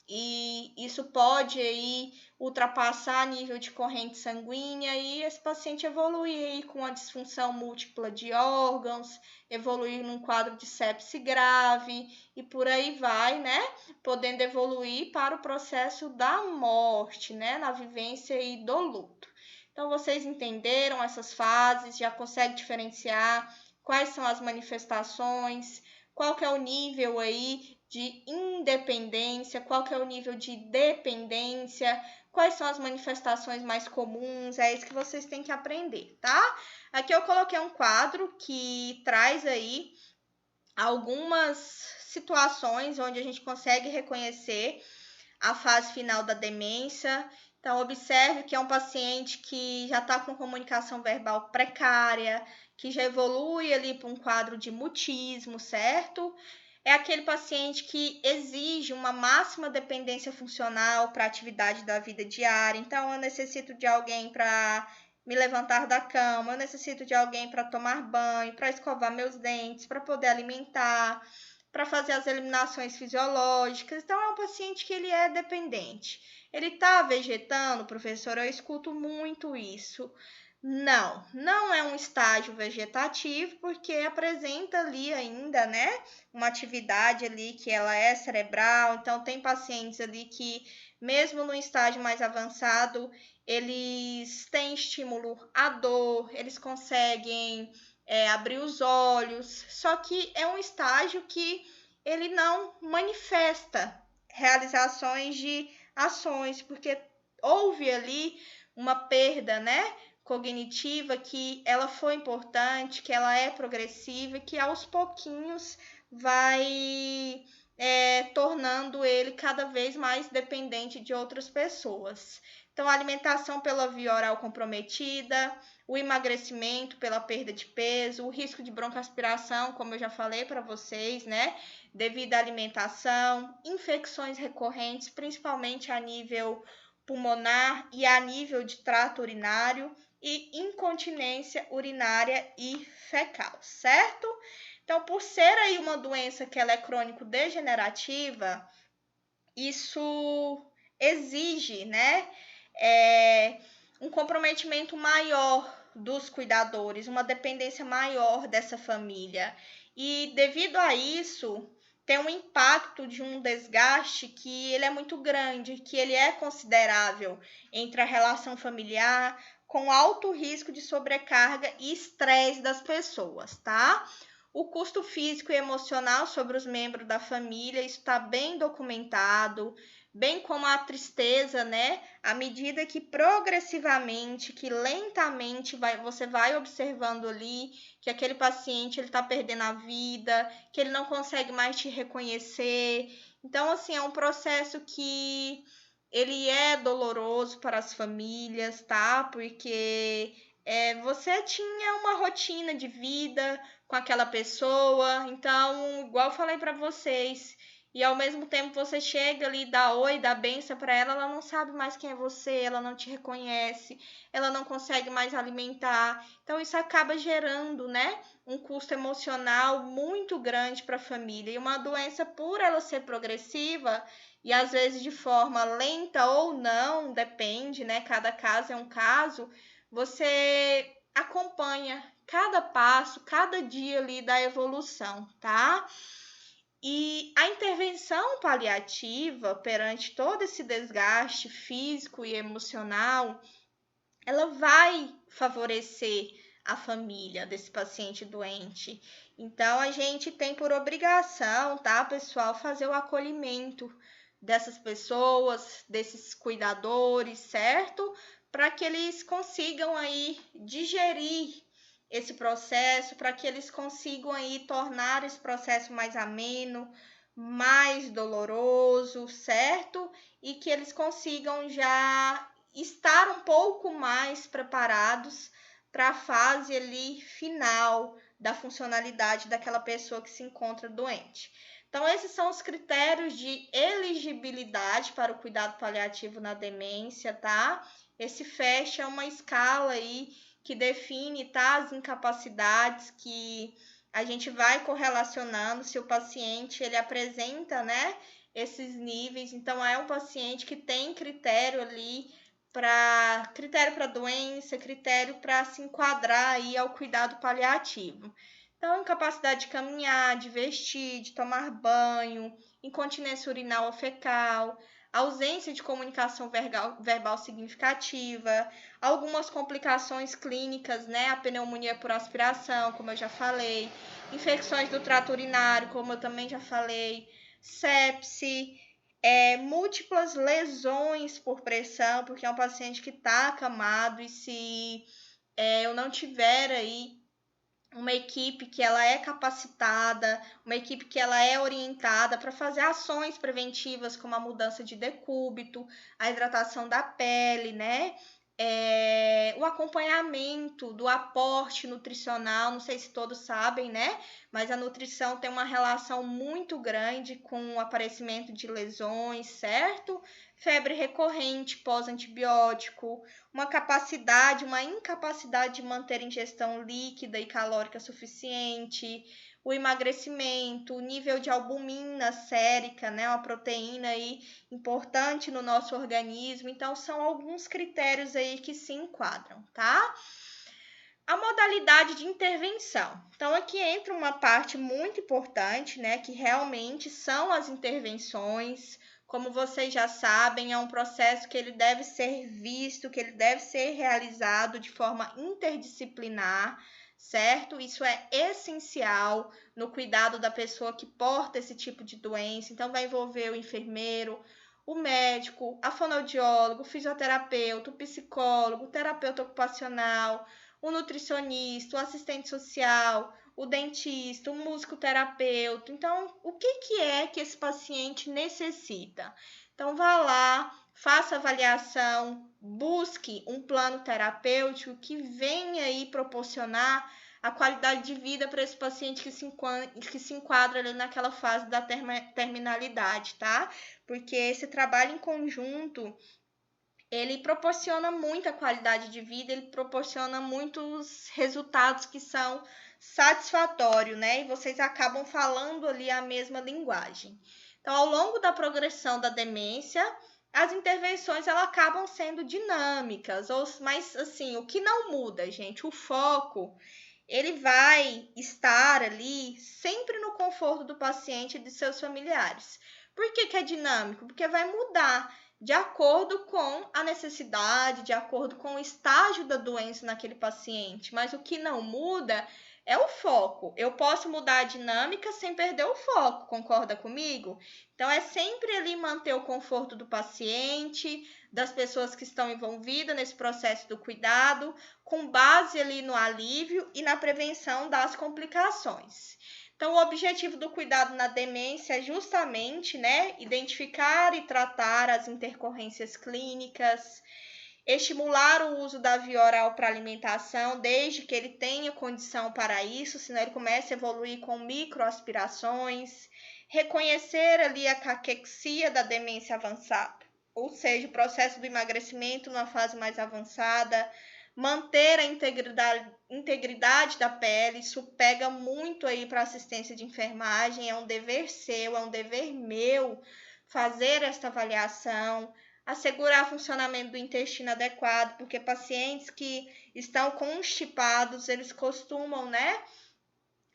e isso pode aí ultrapassar nível de corrente sanguínea e esse paciente evoluir aí com a disfunção múltipla de órgãos, evoluir num quadro de sepse grave e por aí vai, né? Podendo evoluir para o processo da morte, né? Na vivência aí do luto. Então, vocês entenderam essas fases, já conseguem diferenciar quais são as manifestações, qual que é o nível aí de independência, qual que é o nível de dependência, quais são as manifestações mais comuns, é isso que vocês têm que aprender, tá? Aqui eu coloquei um quadro que traz aí algumas situações onde a gente consegue reconhecer a fase final da demência. Então, observe que é um paciente que já está com comunicação verbal precária, que já evolui ali para um quadro de mutismo, certo? É aquele paciente que exige uma máxima dependência funcional para a atividade da vida diária. Então, eu necessito de alguém para me levantar da cama, eu necessito de alguém para tomar banho, para escovar meus dentes, para poder alimentar, para fazer as eliminações fisiológicas. Então, é um paciente que ele é dependente. Ele está vegetando, professor? Eu escuto muito isso. Não, não é um estágio vegetativo, porque apresenta ali ainda, né, uma atividade ali que ela é cerebral. Então, tem pacientes ali que, mesmo no estágio mais avançado, eles têm estímulo à dor, eles conseguem abrir os olhos, só que é um estágio que ele não manifesta realizações de ações, porque houve ali uma perda, né, cognitiva, que ela foi importante, que ela é progressiva e que aos pouquinhos vai tornando ele cada vez mais dependente de outras pessoas. Então, a alimentação pela via oral comprometida, o emagrecimento pela perda de peso, o risco de broncoaspiração, como eu já falei para vocês, né? Devido à alimentação, infecções recorrentes, principalmente a nível pulmonar e a nível de trato urinário, e incontinência urinária e fecal, certo? Então, por ser aí uma doença que ela é crônico-degenerativa, isso exige, né, um comprometimento maior dos cuidadores, uma dependência maior dessa família. E devido a isso, tem um impacto de um desgaste que ele é muito grande, que ele é considerável entre a relação familiar, com alto risco de sobrecarga e estresse das pessoas, tá? O custo físico e emocional sobre os membros da família, isso está bem documentado, bem como a tristeza, né? À medida que progressivamente, que lentamente você vai observando ali que aquele paciente ele está perdendo a vida, que ele não consegue mais te reconhecer. Então, assim, é um processo que ele é doloroso para as famílias, tá? Porque você tinha uma rotina de vida com aquela pessoa, então, igual eu falei para vocês, e ao mesmo tempo você chega ali, dá oi, dá benção para ela, ela não sabe mais quem é você, ela não te reconhece, ela não consegue mais alimentar. Então isso acaba gerando, né, um custo emocional muito grande para a família. E uma doença, por ela ser progressiva e às vezes de forma lenta ou não, depende, né, cada caso é um caso, você acompanha cada passo, cada dia ali da evolução, tá? E a intervenção paliativa perante todo esse desgaste físico e emocional, ela vai favorecer a família desse paciente doente. Então, a gente tem por obrigação, tá, pessoal, fazer o acolhimento dessas pessoas, desses cuidadores, certo? Para que eles consigam aí digerir esse processo, para que eles consigam aí tornar esse processo mais ameno, mais doloroso, certo? E que eles consigam já estar um pouco mais preparados para a fase ali final da funcionalidade daquela pessoa que se encontra doente. Então, esses são os critérios de elegibilidade para o cuidado paliativo na demência, tá? Esse FEST é uma escala aí que define, tá, as incapacidades que a gente vai correlacionando se o paciente ele apresenta, né, esses níveis. Então, é um paciente que tem critério ali para doença, critério para se enquadrar aí ao cuidado paliativo. Então, incapacidade de caminhar, de vestir, de tomar banho, incontinência urinal ou fecal, ausência de comunicação verbal significativa, algumas complicações clínicas, né? A pneumonia por aspiração, como eu já falei, infecções do trato urinário, como eu também já falei, sepse, múltiplas lesões por pressão, porque é um paciente que está acamado e se eu não tiver aí uma equipe que ela é capacitada, uma equipe que ela é orientada para fazer ações preventivas como a mudança de decúbito, a hidratação da pele, né? O acompanhamento do aporte nutricional, não sei se todos sabem, né? Mas a nutrição tem uma relação muito grande com o aparecimento de lesões, certo? Febre recorrente pós-antibiótico, uma incapacidade de manter ingestão líquida e calórica suficiente, o emagrecimento, o nível de albumina sérica, né, uma proteína aí importante no nosso organismo. Então, são alguns critérios aí que se enquadram, tá? A modalidade de intervenção. Então, aqui entra uma parte muito importante, né, que realmente são as intervenções. Como vocês já sabem, é um processo que ele deve ser visto, que ele deve ser realizado de forma interdisciplinar, certo? Isso é essencial no cuidado da pessoa que porta esse tipo de doença. Então, vai envolver o enfermeiro, o médico, a fonoaudiólogo, o fisioterapeuta, o psicólogo, o terapeuta ocupacional, o nutricionista, o assistente social, o dentista, o musicoterapeuta. Então, o que é que esse paciente necessita? Então, vá lá, faça avaliação, busque um plano terapêutico que venha aí proporcionar a qualidade de vida para esse paciente que se enquadra ali naquela fase da terminalidade, tá? Porque esse trabalho em conjunto ele proporciona muita qualidade de vida, ele proporciona muitos resultados que são satisfatórios, né? E vocês acabam falando ali a mesma linguagem. Então, ao longo da progressão da demência, as intervenções elas acabam sendo dinâmicas, mas assim, o que não muda, gente, o foco ele vai estar ali sempre no conforto do paciente e de seus familiares. Por que é dinâmico? Porque vai mudar de acordo com a necessidade, de acordo com o estágio da doença naquele paciente. Mas o que não muda é o foco. Eu posso mudar a dinâmica sem perder o foco, concorda comigo? Então, é sempre ali manter o conforto do paciente, das pessoas que estão envolvidas nesse processo do cuidado, com base ali no alívio e na prevenção das complicações. Então, o objetivo do cuidado na demência é justamente, né, identificar e tratar as intercorrências clínicas, estimular o uso da via oral para alimentação, desde que ele tenha condição para isso, senão ele começa a evoluir com microaspirações, reconhecer ali a caquexia da demência avançada, ou seja, o processo do emagrecimento numa fase mais avançada, manter a integridade da pele, isso pega muito aí para assistência de enfermagem, é um dever seu, é um dever meu fazer esta avaliação, assegurar o funcionamento do intestino adequado, porque pacientes que estão constipados, eles costumam, né,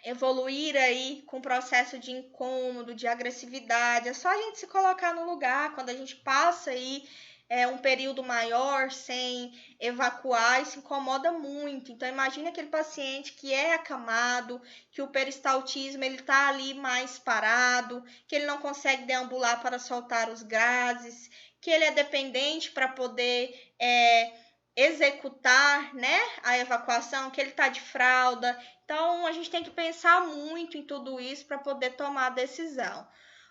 evoluir aí com processo de incômodo, de agressividade. É só a gente se colocar no lugar quando a gente passa aí um período maior sem evacuar, isso incomoda muito. Então, imagine aquele paciente que é acamado, que o peristaltismo ele está ali mais parado, que ele não consegue deambular para soltar os gases, que ele é dependente para poder executar, né, a evacuação, que ele está de fralda. Então, a gente tem que pensar muito em tudo isso para poder tomar a decisão.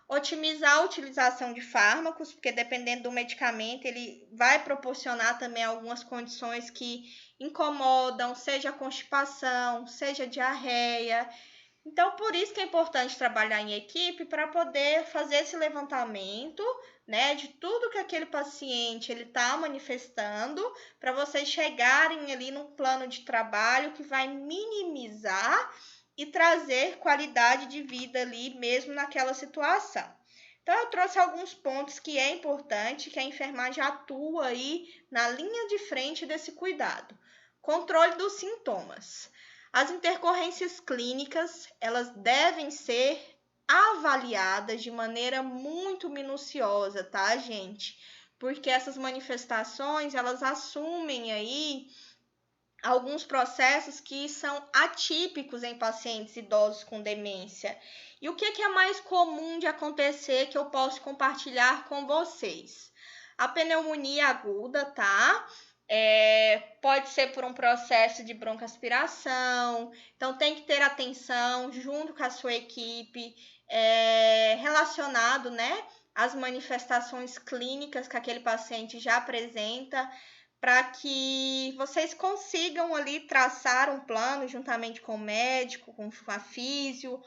Otimizar a utilização de fármacos, porque dependendo do medicamento, ele vai proporcionar também algumas condições que incomodam, seja constipação, seja diarreia. Então, por isso que é importante trabalhar em equipe para poder fazer esse levantamento, né, de tudo que aquele paciente ele está manifestando, para vocês chegarem ali num plano de trabalho que vai minimizar e trazer qualidade de vida ali mesmo naquela situação. Então, eu trouxe alguns pontos que é importante que a enfermagem atua aí na linha de frente desse cuidado. Controle dos sintomas. As intercorrências clínicas, elas devem ser avaliadas de maneira muito minuciosa, tá, gente? Porque essas manifestações, elas assumem aí alguns processos que são atípicos em pacientes idosos com demência. E o que é mais comum de acontecer que eu posso compartilhar com vocês? A pneumonia aguda, tá? Pode ser por um processo de broncoaspiração, então tem que ter atenção junto com a sua equipe, relacionado, né, às manifestações clínicas que aquele paciente já apresenta, para que vocês consigam ali traçar um plano juntamente com o médico, com a físio,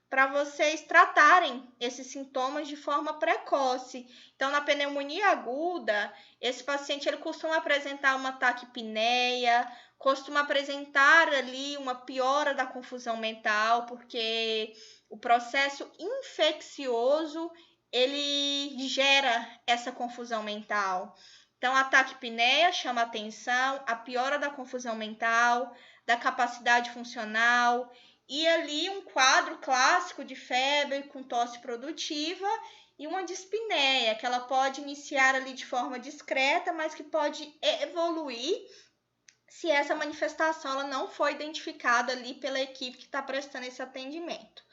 para vocês tratarem esses sintomas de forma precoce. Então, na pneumonia aguda, esse paciente ele costuma apresentar uma taquipneia, costuma apresentar ali uma piora da confusão mental, porque o processo infeccioso ele gera essa confusão mental. Então, a taquipneia chama atenção, a piora da confusão mental, da capacidade funcional, e ali um quadro clássico de febre com tosse produtiva e uma dispneia, que ela pode iniciar ali de forma discreta, mas que pode evoluir se essa manifestação ela não foi identificada ali pela equipe que está prestando esse atendimento.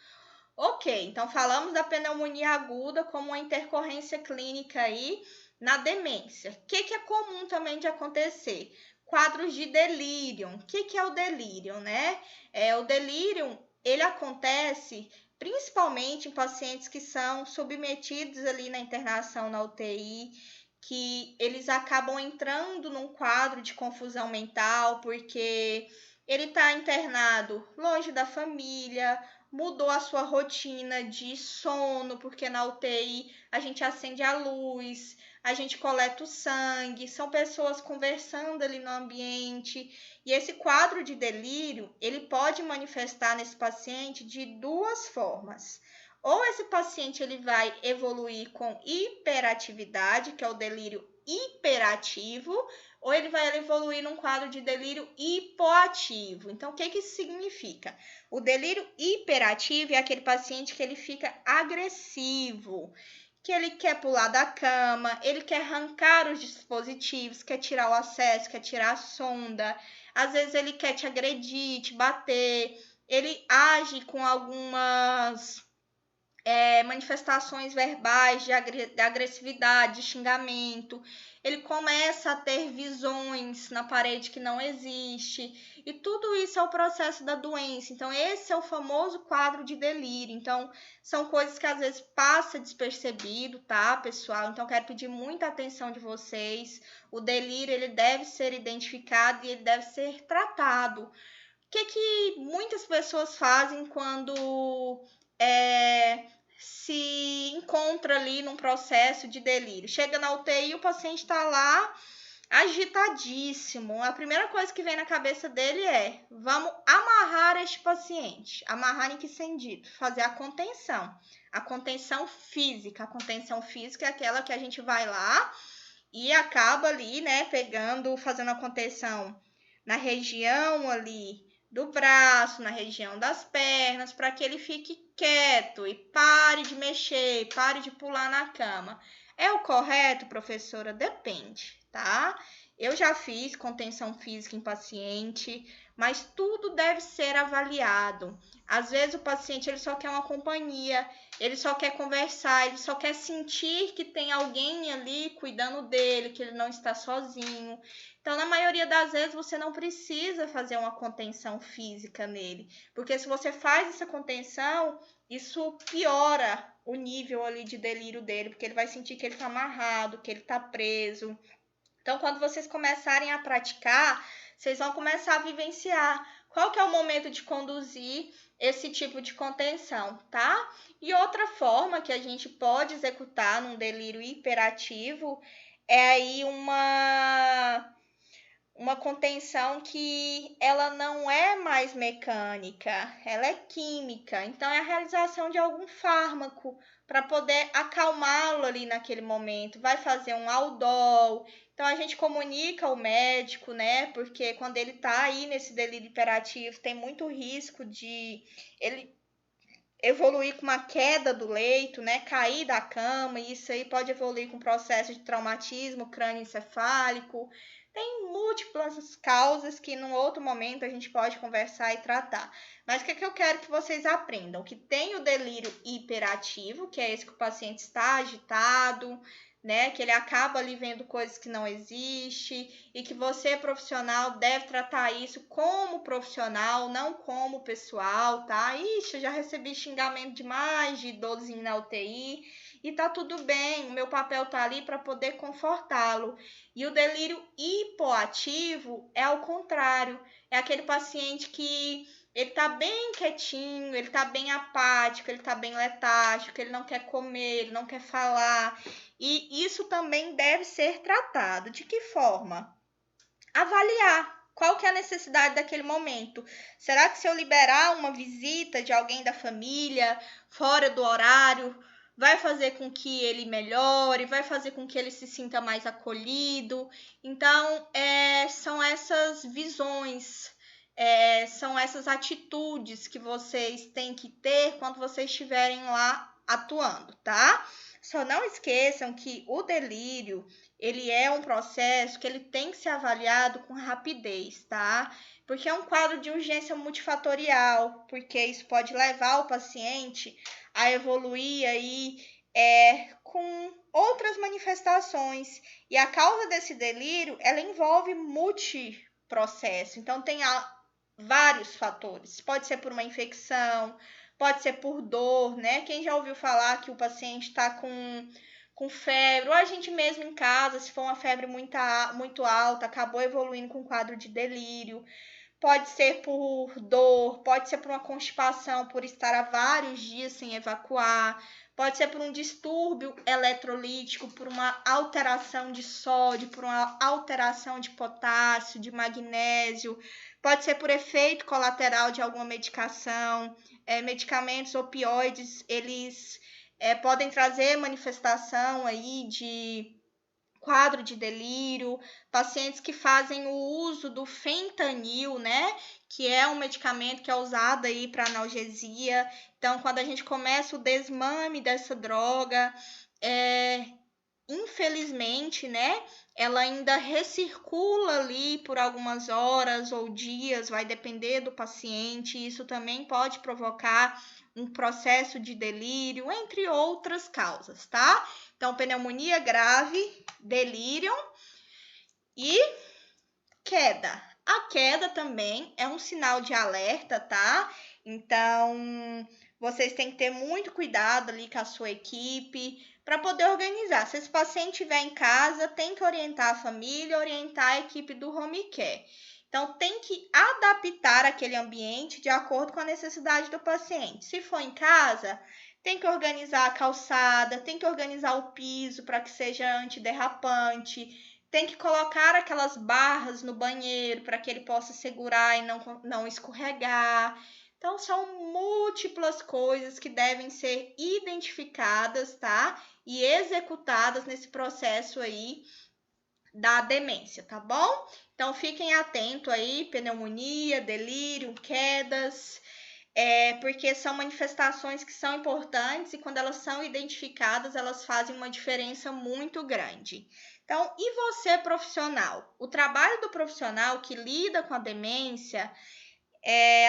Ok, então falamos da pneumonia aguda como uma intercorrência clínica aí na demência. O que é comum também de acontecer? Quadros de delírio. O que é o delírio, né? O delírio, ele acontece principalmente em pacientes que são submetidos ali na internação na UTI, que eles acabam entrando num quadro de confusão mental, porque ele está internado longe da família, mudou a sua rotina de sono, porque na UTI a gente acende a luz, a gente coleta o sangue, são pessoas conversando ali no ambiente. E esse quadro de delírio, ele pode manifestar nesse paciente de duas formas. Ou esse paciente ele vai evoluir com hiperatividade, que é o delírio hiperativo, ou ele vai evoluir num quadro de delírio hipoativo. Então, o que isso significa? O delírio hiperativo é aquele paciente que ele fica agressivo, que ele quer pular da cama, ele quer arrancar os dispositivos, quer tirar o acesso, quer tirar a sonda, às vezes ele quer te agredir, te bater, ele age com algumas manifestações verbais de agressividade, de xingamento, ele começa a ter visões na parede que não existe, e tudo isso é o processo da doença. Então, esse é o famoso quadro de delírio. Então, são coisas que às vezes passa despercebido, tá, pessoal? Então, quero pedir muita atenção de vocês. O delírio, ele deve ser identificado e ele deve ser tratado. O que muitas pessoas fazem quando se encontra ali num processo de delírio? Chega na UTI e o paciente está lá agitadíssimo. A primeira coisa que vem na cabeça dele é: vamos amarrar este paciente. Amarrar em que sentido? Fazer a contenção. A contenção física. A contenção física é aquela que a gente vai lá e acaba ali, né, fazendo a contenção na região ali do braço, na região das pernas, para que ele fique quieto e pare de mexer, pare de pular na cama. É o correto, professora? Depende, tá? Eu já fiz contenção física em paciente, mas tudo deve ser avaliado. Às vezes o paciente ele só quer uma companhia, ele só quer conversar, ele só quer sentir que tem alguém ali cuidando dele, que ele não está sozinho. Então, na maioria das vezes, você não precisa fazer uma contenção física nele, porque se você faz essa contenção, isso piora o nível ali de delírio dele, porque ele vai sentir que ele está amarrado, que ele está preso. Então, quando vocês começarem a praticar, vocês vão começar a vivenciar qual que é o momento de conduzir esse tipo de contenção, tá? E outra forma que a gente pode executar num delírio hiperativo é aí uma contenção que ela não é mais mecânica, ela é química. Então, é a realização de algum fármaco para poder acalmá-lo ali naquele momento. Vai fazer um Aldol. Então, a gente comunica ao médico, né? Porque quando ele está aí nesse delírio hiperativo, tem muito risco de ele evoluir com uma queda do leito, né? Cair da cama, e isso aí pode evoluir com processo de traumatismo crânioencefálico. Tem múltiplas causas que num outro momento a gente pode conversar e tratar. Mas o que eu quero que vocês aprendam? Que tem o delírio hiperativo, que é esse que o paciente está agitado, né? Que ele acaba ali vendo coisas que não existem e que você, profissional, deve tratar isso como profissional, não como pessoal, tá? Ixi, eu já recebi xingamento demais de idosinho na UTI e tá tudo bem, o meu papel tá ali para poder confortá-lo. E o delírio hipoativo é ao contrário, é aquele paciente que ele tá bem quietinho, ele tá bem apático, ele tá bem letárgico, ele não quer comer, ele não quer falar. E isso também deve ser tratado. De que forma? Avaliar qual que é a necessidade daquele momento. Será que se eu liberar uma visita de alguém da família fora do horário, vai fazer com que ele melhore, vai fazer com que ele se sinta mais acolhido? Então, são essas visões, são essas atitudes que vocês têm que ter quando vocês estiverem lá atuando, tá? Só não esqueçam que o delírio, ele é um processo que ele tem que ser avaliado com rapidez, tá? Porque é um quadro de urgência multifatorial, porque isso pode levar o paciente a evoluir aí com outras manifestações. E a causa desse delírio, ela envolve multiprocesso. Então, tem vários fatores. Pode ser por uma infecção, pode ser por dor, né? Quem já ouviu falar que o paciente está com febre, ou a gente mesmo em casa, se for uma febre muito alta, acabou evoluindo com um quadro de delírio. Pode ser por dor, pode ser por uma constipação, por estar há vários dias sem evacuar, pode ser por um distúrbio eletrolítico, por uma alteração de sódio, por uma alteração de potássio, de magnésio, pode ser por efeito colateral de alguma medicação. Medicamentos opioides, eles podem trazer manifestação aí de quadro de delírio, pacientes que fazem o uso do fentanil, né, que é um medicamento que é usado aí para analgesia. Então, quando a gente começa o desmame dessa droga, infelizmente, né, ela ainda recircula ali por algumas horas ou dias, vai depender do paciente. Isso também pode provocar um processo de delírio, entre outras causas, tá? Então, pneumonia grave, delírio e queda. A queda também é um sinal de alerta, tá? Então, vocês têm que ter muito cuidado ali com a sua equipe para poder organizar. Se esse paciente estiver em casa, tem que orientar a família, orientar a equipe do home care. Então, tem que adaptar aquele ambiente de acordo com a necessidade do paciente. Se for em casa, tem que organizar a calçada, tem que organizar o piso para que seja antiderrapante, tem que colocar aquelas barras no banheiro para que ele possa segurar e não escorregar. Então, são múltiplas coisas que devem ser identificadas, tá? E executadas nesse processo aí da demência, tá bom? Então, fiquem atentos aí, pneumonia, delírio, quedas. porque são manifestações que são importantes e quando elas são identificadas, elas fazem uma diferença muito grande. Então, e você, profissional? O trabalho do profissional que lida com a demência,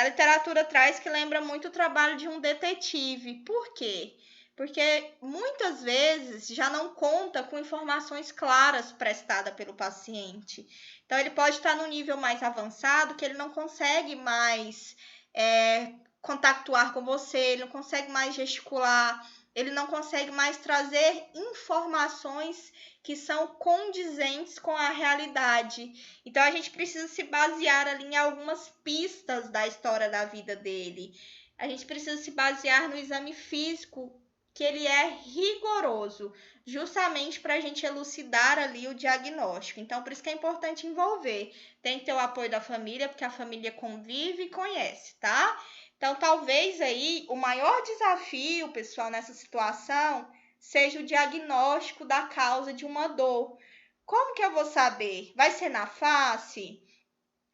a literatura traz que lembra muito o trabalho de um detetive. Por quê? Porque muitas vezes já não conta com informações claras prestadas pelo paciente. Então, ele pode estar no nível mais avançado que ele não consegue mais contactuar com você, ele não consegue mais gesticular, ele não consegue mais trazer informações que são condizentes com a realidade. Então, a gente precisa se basear ali em algumas pistas da história da vida dele. A gente precisa se basear no exame físico, que ele é rigoroso, justamente para a gente elucidar ali o diagnóstico. Então, por isso que é importante envolver. Tem que ter o apoio da família, porque a família convive e conhece, tá? Então, talvez aí o maior desafio, pessoal, nessa situação seja o diagnóstico da causa de uma dor. Como que eu vou saber? Vai ser na face?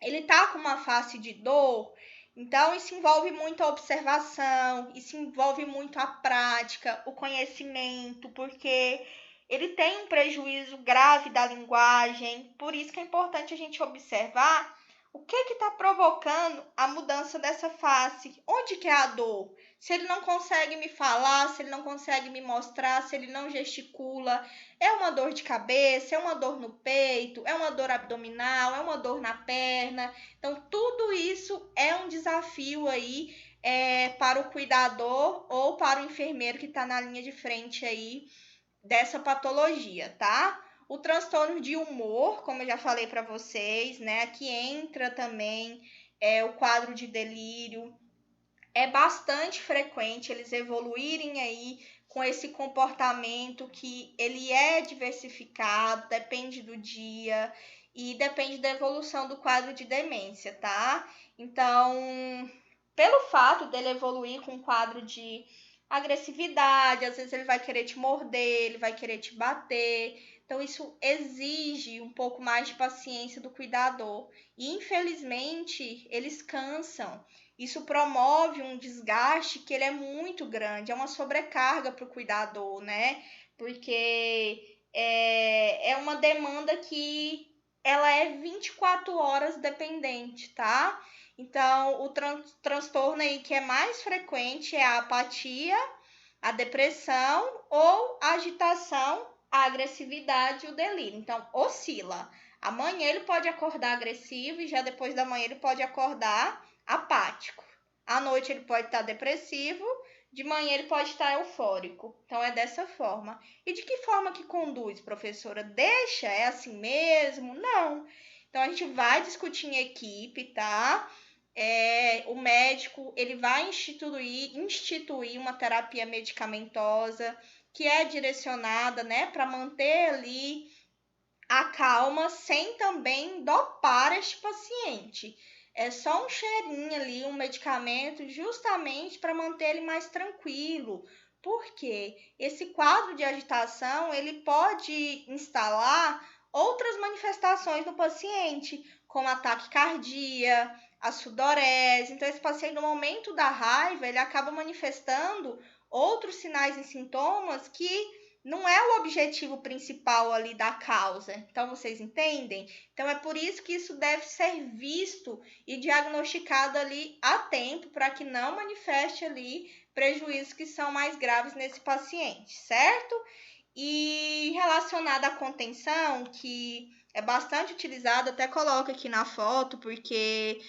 Ele tá com uma face de dor? Então, isso envolve muito a observação, isso envolve muito a prática, o conhecimento, porque ele tem um prejuízo grave da linguagem, por isso que é importante a gente observar o que está provocando a mudança dessa face, onde que é a dor? Se ele não consegue me falar, se ele não consegue me mostrar, se ele não gesticula, é uma dor de cabeça, é uma dor no peito, é uma dor abdominal, é uma dor na perna. Então, tudo isso é um desafio aí para o cuidador ou para o enfermeiro que está na linha de frente aí dessa patologia, tá? O transtorno de humor, como eu já falei para vocês, né? Aqui entra também o quadro de delírio. É bastante frequente eles evoluírem aí com esse comportamento que ele é diversificado, depende do dia e depende da evolução do quadro de demência, tá? Então, pelo fato dele evoluir com um quadro de agressividade, às vezes ele vai querer te morder, ele vai querer te bater. Então, isso exige um pouco mais de paciência do cuidador. E, infelizmente, eles cansam. Isso promove um desgaste que ele é muito grande, é uma sobrecarga para o cuidador, né? Porque é uma demanda que ela é 24 horas dependente, tá? Então, o transtorno aí que é mais frequente é a apatia, a depressão ou a agitação, a agressividade e o delírio. Então, oscila. Amanhã ele pode acordar agressivo e já depois da manhã ele pode acordar apático. À noite ele pode estar depressivo, de manhã ele pode estar eufórico. Então, é dessa forma. E de que forma que conduz, professora? Deixa? É assim mesmo? Não. Então, a gente vai discutir em equipe, tá? O médico ele vai instituir uma terapia medicamentosa que é direcionada, né, para manter ali a calma sem também dopar este paciente. É só um cheirinho ali, um medicamento justamente para manter ele mais tranquilo. Porque esse quadro de agitação, ele pode instalar outras manifestações no paciente, como ataque cardíaco, a sudorese. Então, esse paciente, no momento da raiva, ele acaba manifestando outros sinais e sintomas que não é o objetivo principal ali da causa. Então, vocês entendem? Então, é por isso que isso deve ser visto e diagnosticado ali a tempo, para que não manifeste ali prejuízos que são mais graves nesse paciente, certo? E relacionado à contenção, que é bastante utilizado, até coloco aqui na foto, porque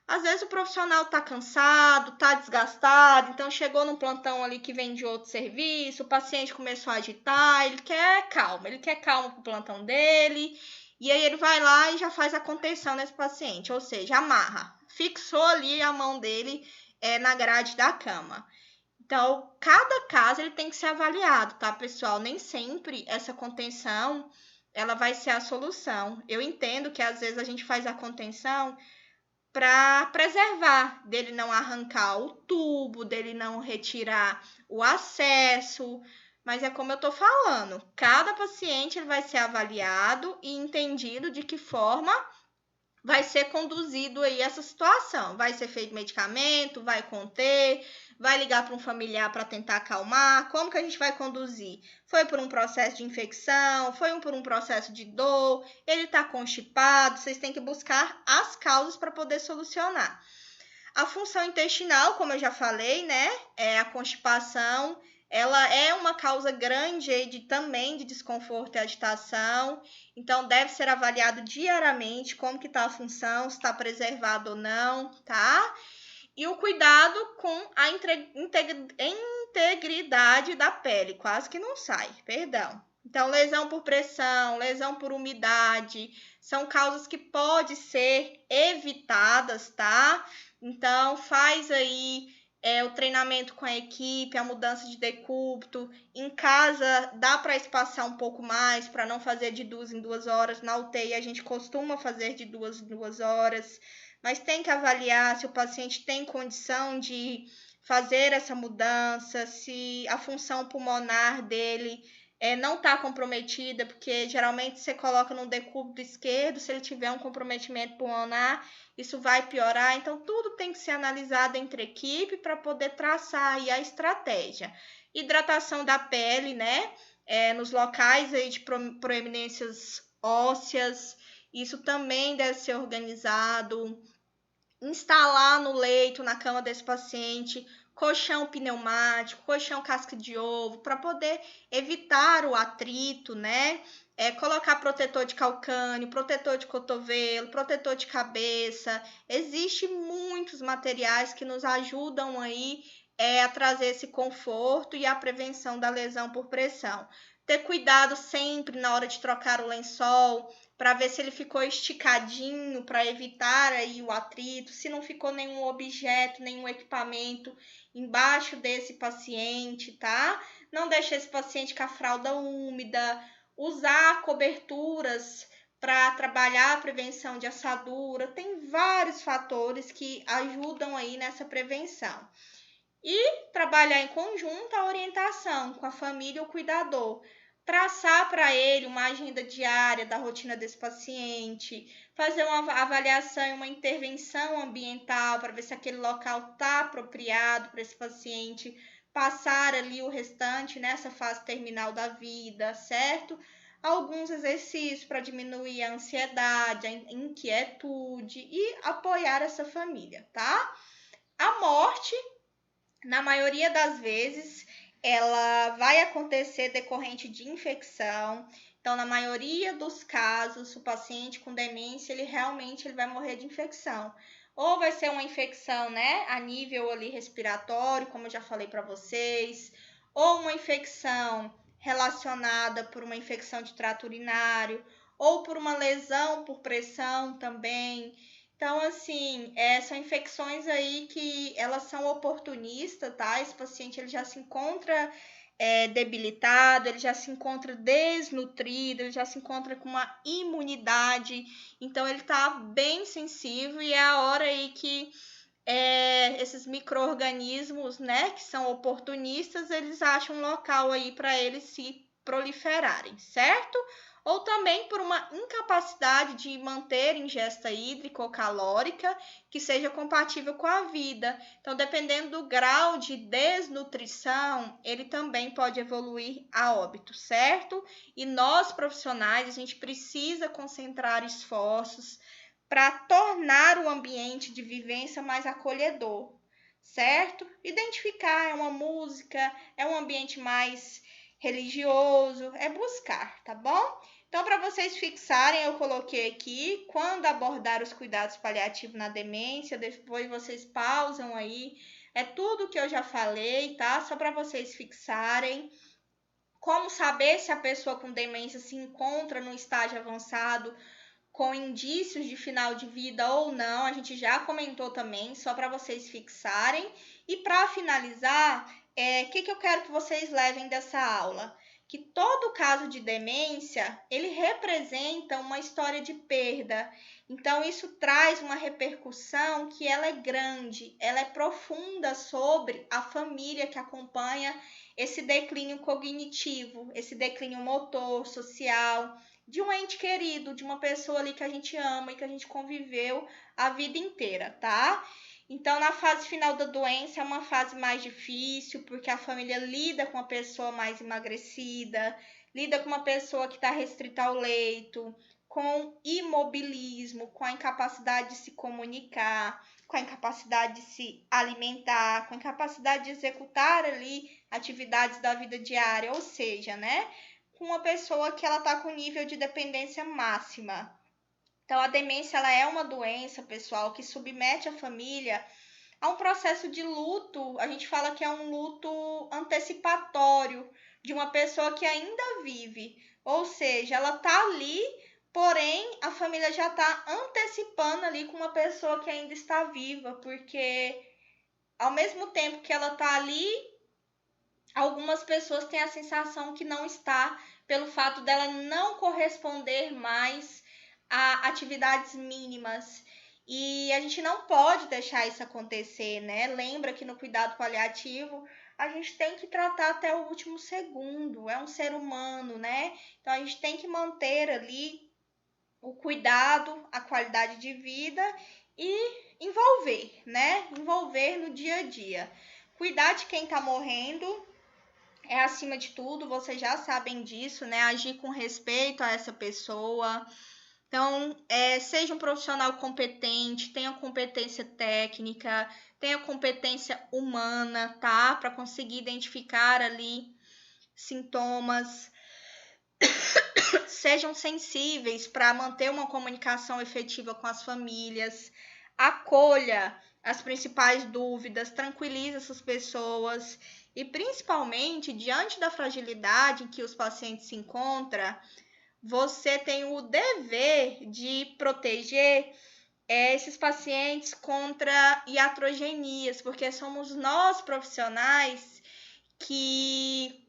às vezes o profissional tá cansado, tá desgastado, então chegou num plantão ali que vem de outro serviço, o paciente começou a agitar, ele quer calma pro plantão dele, e aí ele vai lá e já faz a contenção nesse paciente, ou seja, amarra, fixou ali a mão dele na grade da cama. Então, cada caso ele tem que ser avaliado, tá, pessoal? Nem sempre essa contenção ela vai ser a solução. Eu entendo que às vezes a gente faz a contenção para preservar, dele não arrancar o tubo, dele não retirar o acesso, mas é como eu estou falando, cada paciente ele vai ser avaliado e entendido de que forma vai ser conduzido aí essa situação. Vai ser feito medicamento, vai conter, vai ligar para um familiar para tentar acalmar. Como que a gente vai conduzir? Foi por um processo de infecção? Foi por um processo de dor? Ele está constipado? Vocês têm que buscar as causas para poder solucionar. A função intestinal, como eu já falei, né, é a constipação, ela é uma causa grande também de desconforto e agitação, então deve ser avaliado diariamente como que está a função, se está preservado ou não, tá? E o cuidado com a integridade da pele, quase que não sai, perdão. Então, lesão por pressão, lesão por umidade, são causas que podem ser evitadas, tá? Então, faz aí o treinamento com a equipe, a mudança de decúbito. Em casa, dá para espaçar um pouco mais, para não fazer de 2 em 2 horas. Na UTI, a gente costuma fazer de 2 em 2 horas, mas tem que avaliar se o paciente tem condição de fazer essa mudança, se a função pulmonar dele não está comprometida, porque geralmente você coloca no decúbito esquerdo, se ele tiver um comprometimento pulmonar, isso vai piorar. Então, tudo tem que ser analisado entre equipe para poder traçar aí a estratégia. Hidratação da pele, né? Nos locais aí de proeminências ósseas, isso também deve ser organizado. Instalar no leito, na cama desse paciente, colchão pneumático, colchão casca de ovo, para poder evitar o atrito, né? Colocar protetor de calcânio, protetor de cotovelo, protetor de cabeça. Existem muitos materiais que nos ajudam aí a trazer esse conforto e a prevenção da lesão por pressão. Ter cuidado sempre na hora de trocar o lençol, para ver se ele ficou esticadinho, para evitar aí o atrito, se não ficou nenhum objeto, nenhum equipamento embaixo desse paciente, tá? Não deixe esse paciente com a fralda úmida, usar coberturas para trabalhar a prevenção de assadura. Tem vários fatores que ajudam aí nessa prevenção. E trabalhar em conjunto a orientação com a família ou cuidador. Traçar para ele uma agenda diária da rotina desse paciente, fazer uma avaliação e uma intervenção ambiental para ver se aquele local está apropriado para esse paciente passar ali o restante nessa fase terminal da vida, certo? Alguns exercícios para diminuir a ansiedade, a inquietude e apoiar essa família, tá? A morte, na maioria das vezes, ela vai acontecer decorrente de infecção. Então, na maioria dos casos, o paciente com demência, ele realmente vai morrer de infecção. Ou vai ser uma infecção, né, a nível ali respiratório, como eu já falei para vocês, ou uma infecção relacionada por uma infecção de trato urinário, ou por uma lesão por pressão também. Então, assim, são infecções aí que elas são oportunistas, tá? Esse paciente ele já se encontra debilitado, ele já se encontra desnutrido, ele já se encontra com uma imunidade, então ele tá bem sensível e é a hora aí que esses micro-organismos, né, que são oportunistas, eles acham um local aí para eles se proliferarem, certo? Ou também por uma incapacidade de manter ingesta hídrica ou calórica que seja compatível com a vida. Então, dependendo do grau de desnutrição, ele também pode evoluir a óbito, certo? E nós, profissionais, a gente precisa concentrar esforços para tornar o ambiente de vivência mais acolhedor, certo? Identificar, é uma música, é um ambiente mais religioso, é buscar, tá bom? Então, para vocês fixarem, eu coloquei aqui quando abordar os cuidados paliativos na demência, depois vocês pausam aí, é tudo que eu já falei, tá? Só para vocês fixarem. Como saber se a pessoa com demência se encontra no estágio avançado, com indícios de final de vida ou não, a gente já comentou também, só para vocês fixarem. E para finalizar, que eu quero que vocês levem dessa aula? Que todo caso de demência, ele representa uma história de perda. Então, isso traz uma repercussão que ela é grande, ela é profunda sobre a família que acompanha esse declínio cognitivo, esse declínio motor, social. de um ente querido, de uma pessoa ali que a gente ama e que a gente conviveu a vida inteira, tá? Então, na fase final da doença é uma fase mais difícil, porque a família lida com a pessoa mais emagrecida, lida com uma pessoa que está restrita ao leito, com imobilismo, com a incapacidade de se comunicar, com a incapacidade de se alimentar, com a incapacidade de executar ali atividades da vida diária, ou seja, né, com uma pessoa que ela está com nível de dependência máxima. Então, a demência ela é uma doença, pessoal, que submete a família a um processo de luto. A gente fala que é um luto antecipatório de uma pessoa que ainda vive. Ou seja, ela está ali, porém a família já está antecipando ali com uma pessoa que ainda está viva, porque ao mesmo tempo que ela está ali, algumas pessoas têm a sensação que não está, pelo fato dela não corresponder mais a atividades mínimas. E a gente não pode deixar isso acontecer, né? Lembra que no cuidado paliativo a gente tem que tratar até o último segundo, é um ser humano, né? Então a gente tem que manter ali o cuidado, a qualidade de vida e envolver, né? Envolver no dia a dia. Cuidar de quem tá morrendo é acima de tudo, vocês já sabem disso, né? Agir com respeito a essa pessoa. Então, seja um profissional competente, tenha competência técnica, tenha competência humana, tá? Para conseguir identificar ali sintomas. Sejam sensíveis para manter uma comunicação efetiva com as famílias. Acolha as principais dúvidas, tranquilize essas pessoas e, principalmente, diante da fragilidade em que os pacientes se encontram, você tem o dever de proteger esses pacientes contra iatrogenias, porque somos nós profissionais que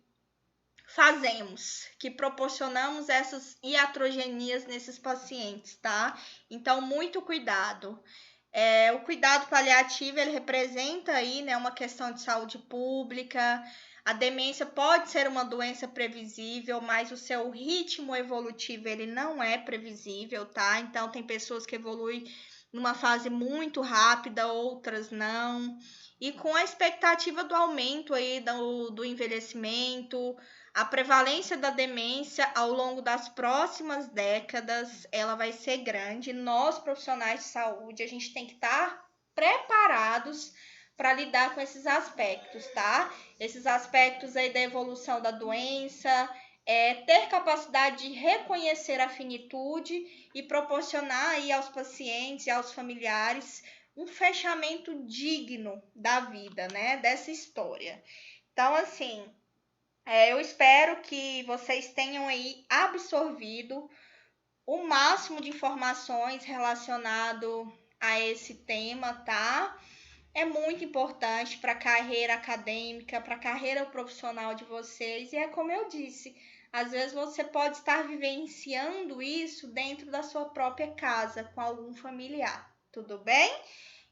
fazemos, que proporcionamos essas iatrogenias nesses pacientes, tá? Então, muito cuidado. O cuidado paliativo, ele representa aí, né, uma questão de saúde pública. A demência pode ser uma doença previsível, mas o seu ritmo evolutivo, ele não é previsível, tá? Então, tem pessoas que evoluem numa fase muito rápida, outras não. E com a expectativa do aumento aí do envelhecimento, a prevalência da demência ao longo das próximas décadas, ela vai ser grande. Nós, profissionais de saúde, a gente tem que estar preparados para lidar com esses aspectos, tá? Esses aspectos aí da evolução da doença, ter capacidade de reconhecer a finitude e proporcionar aí aos pacientes e aos familiares um fechamento digno da vida, né? Dessa história. Então, assim, eu espero que vocês tenham aí absorvido o máximo de informações relacionado a esse tema, tá? É muito importante para a carreira acadêmica, para a carreira profissional de vocês, e é como eu disse, às vezes você pode estar vivenciando isso dentro da sua própria casa, com algum familiar, tudo bem?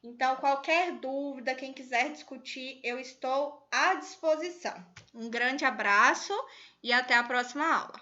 Então, qualquer dúvida, quem quiser discutir, eu estou à disposição. Um grande abraço e até a próxima aula.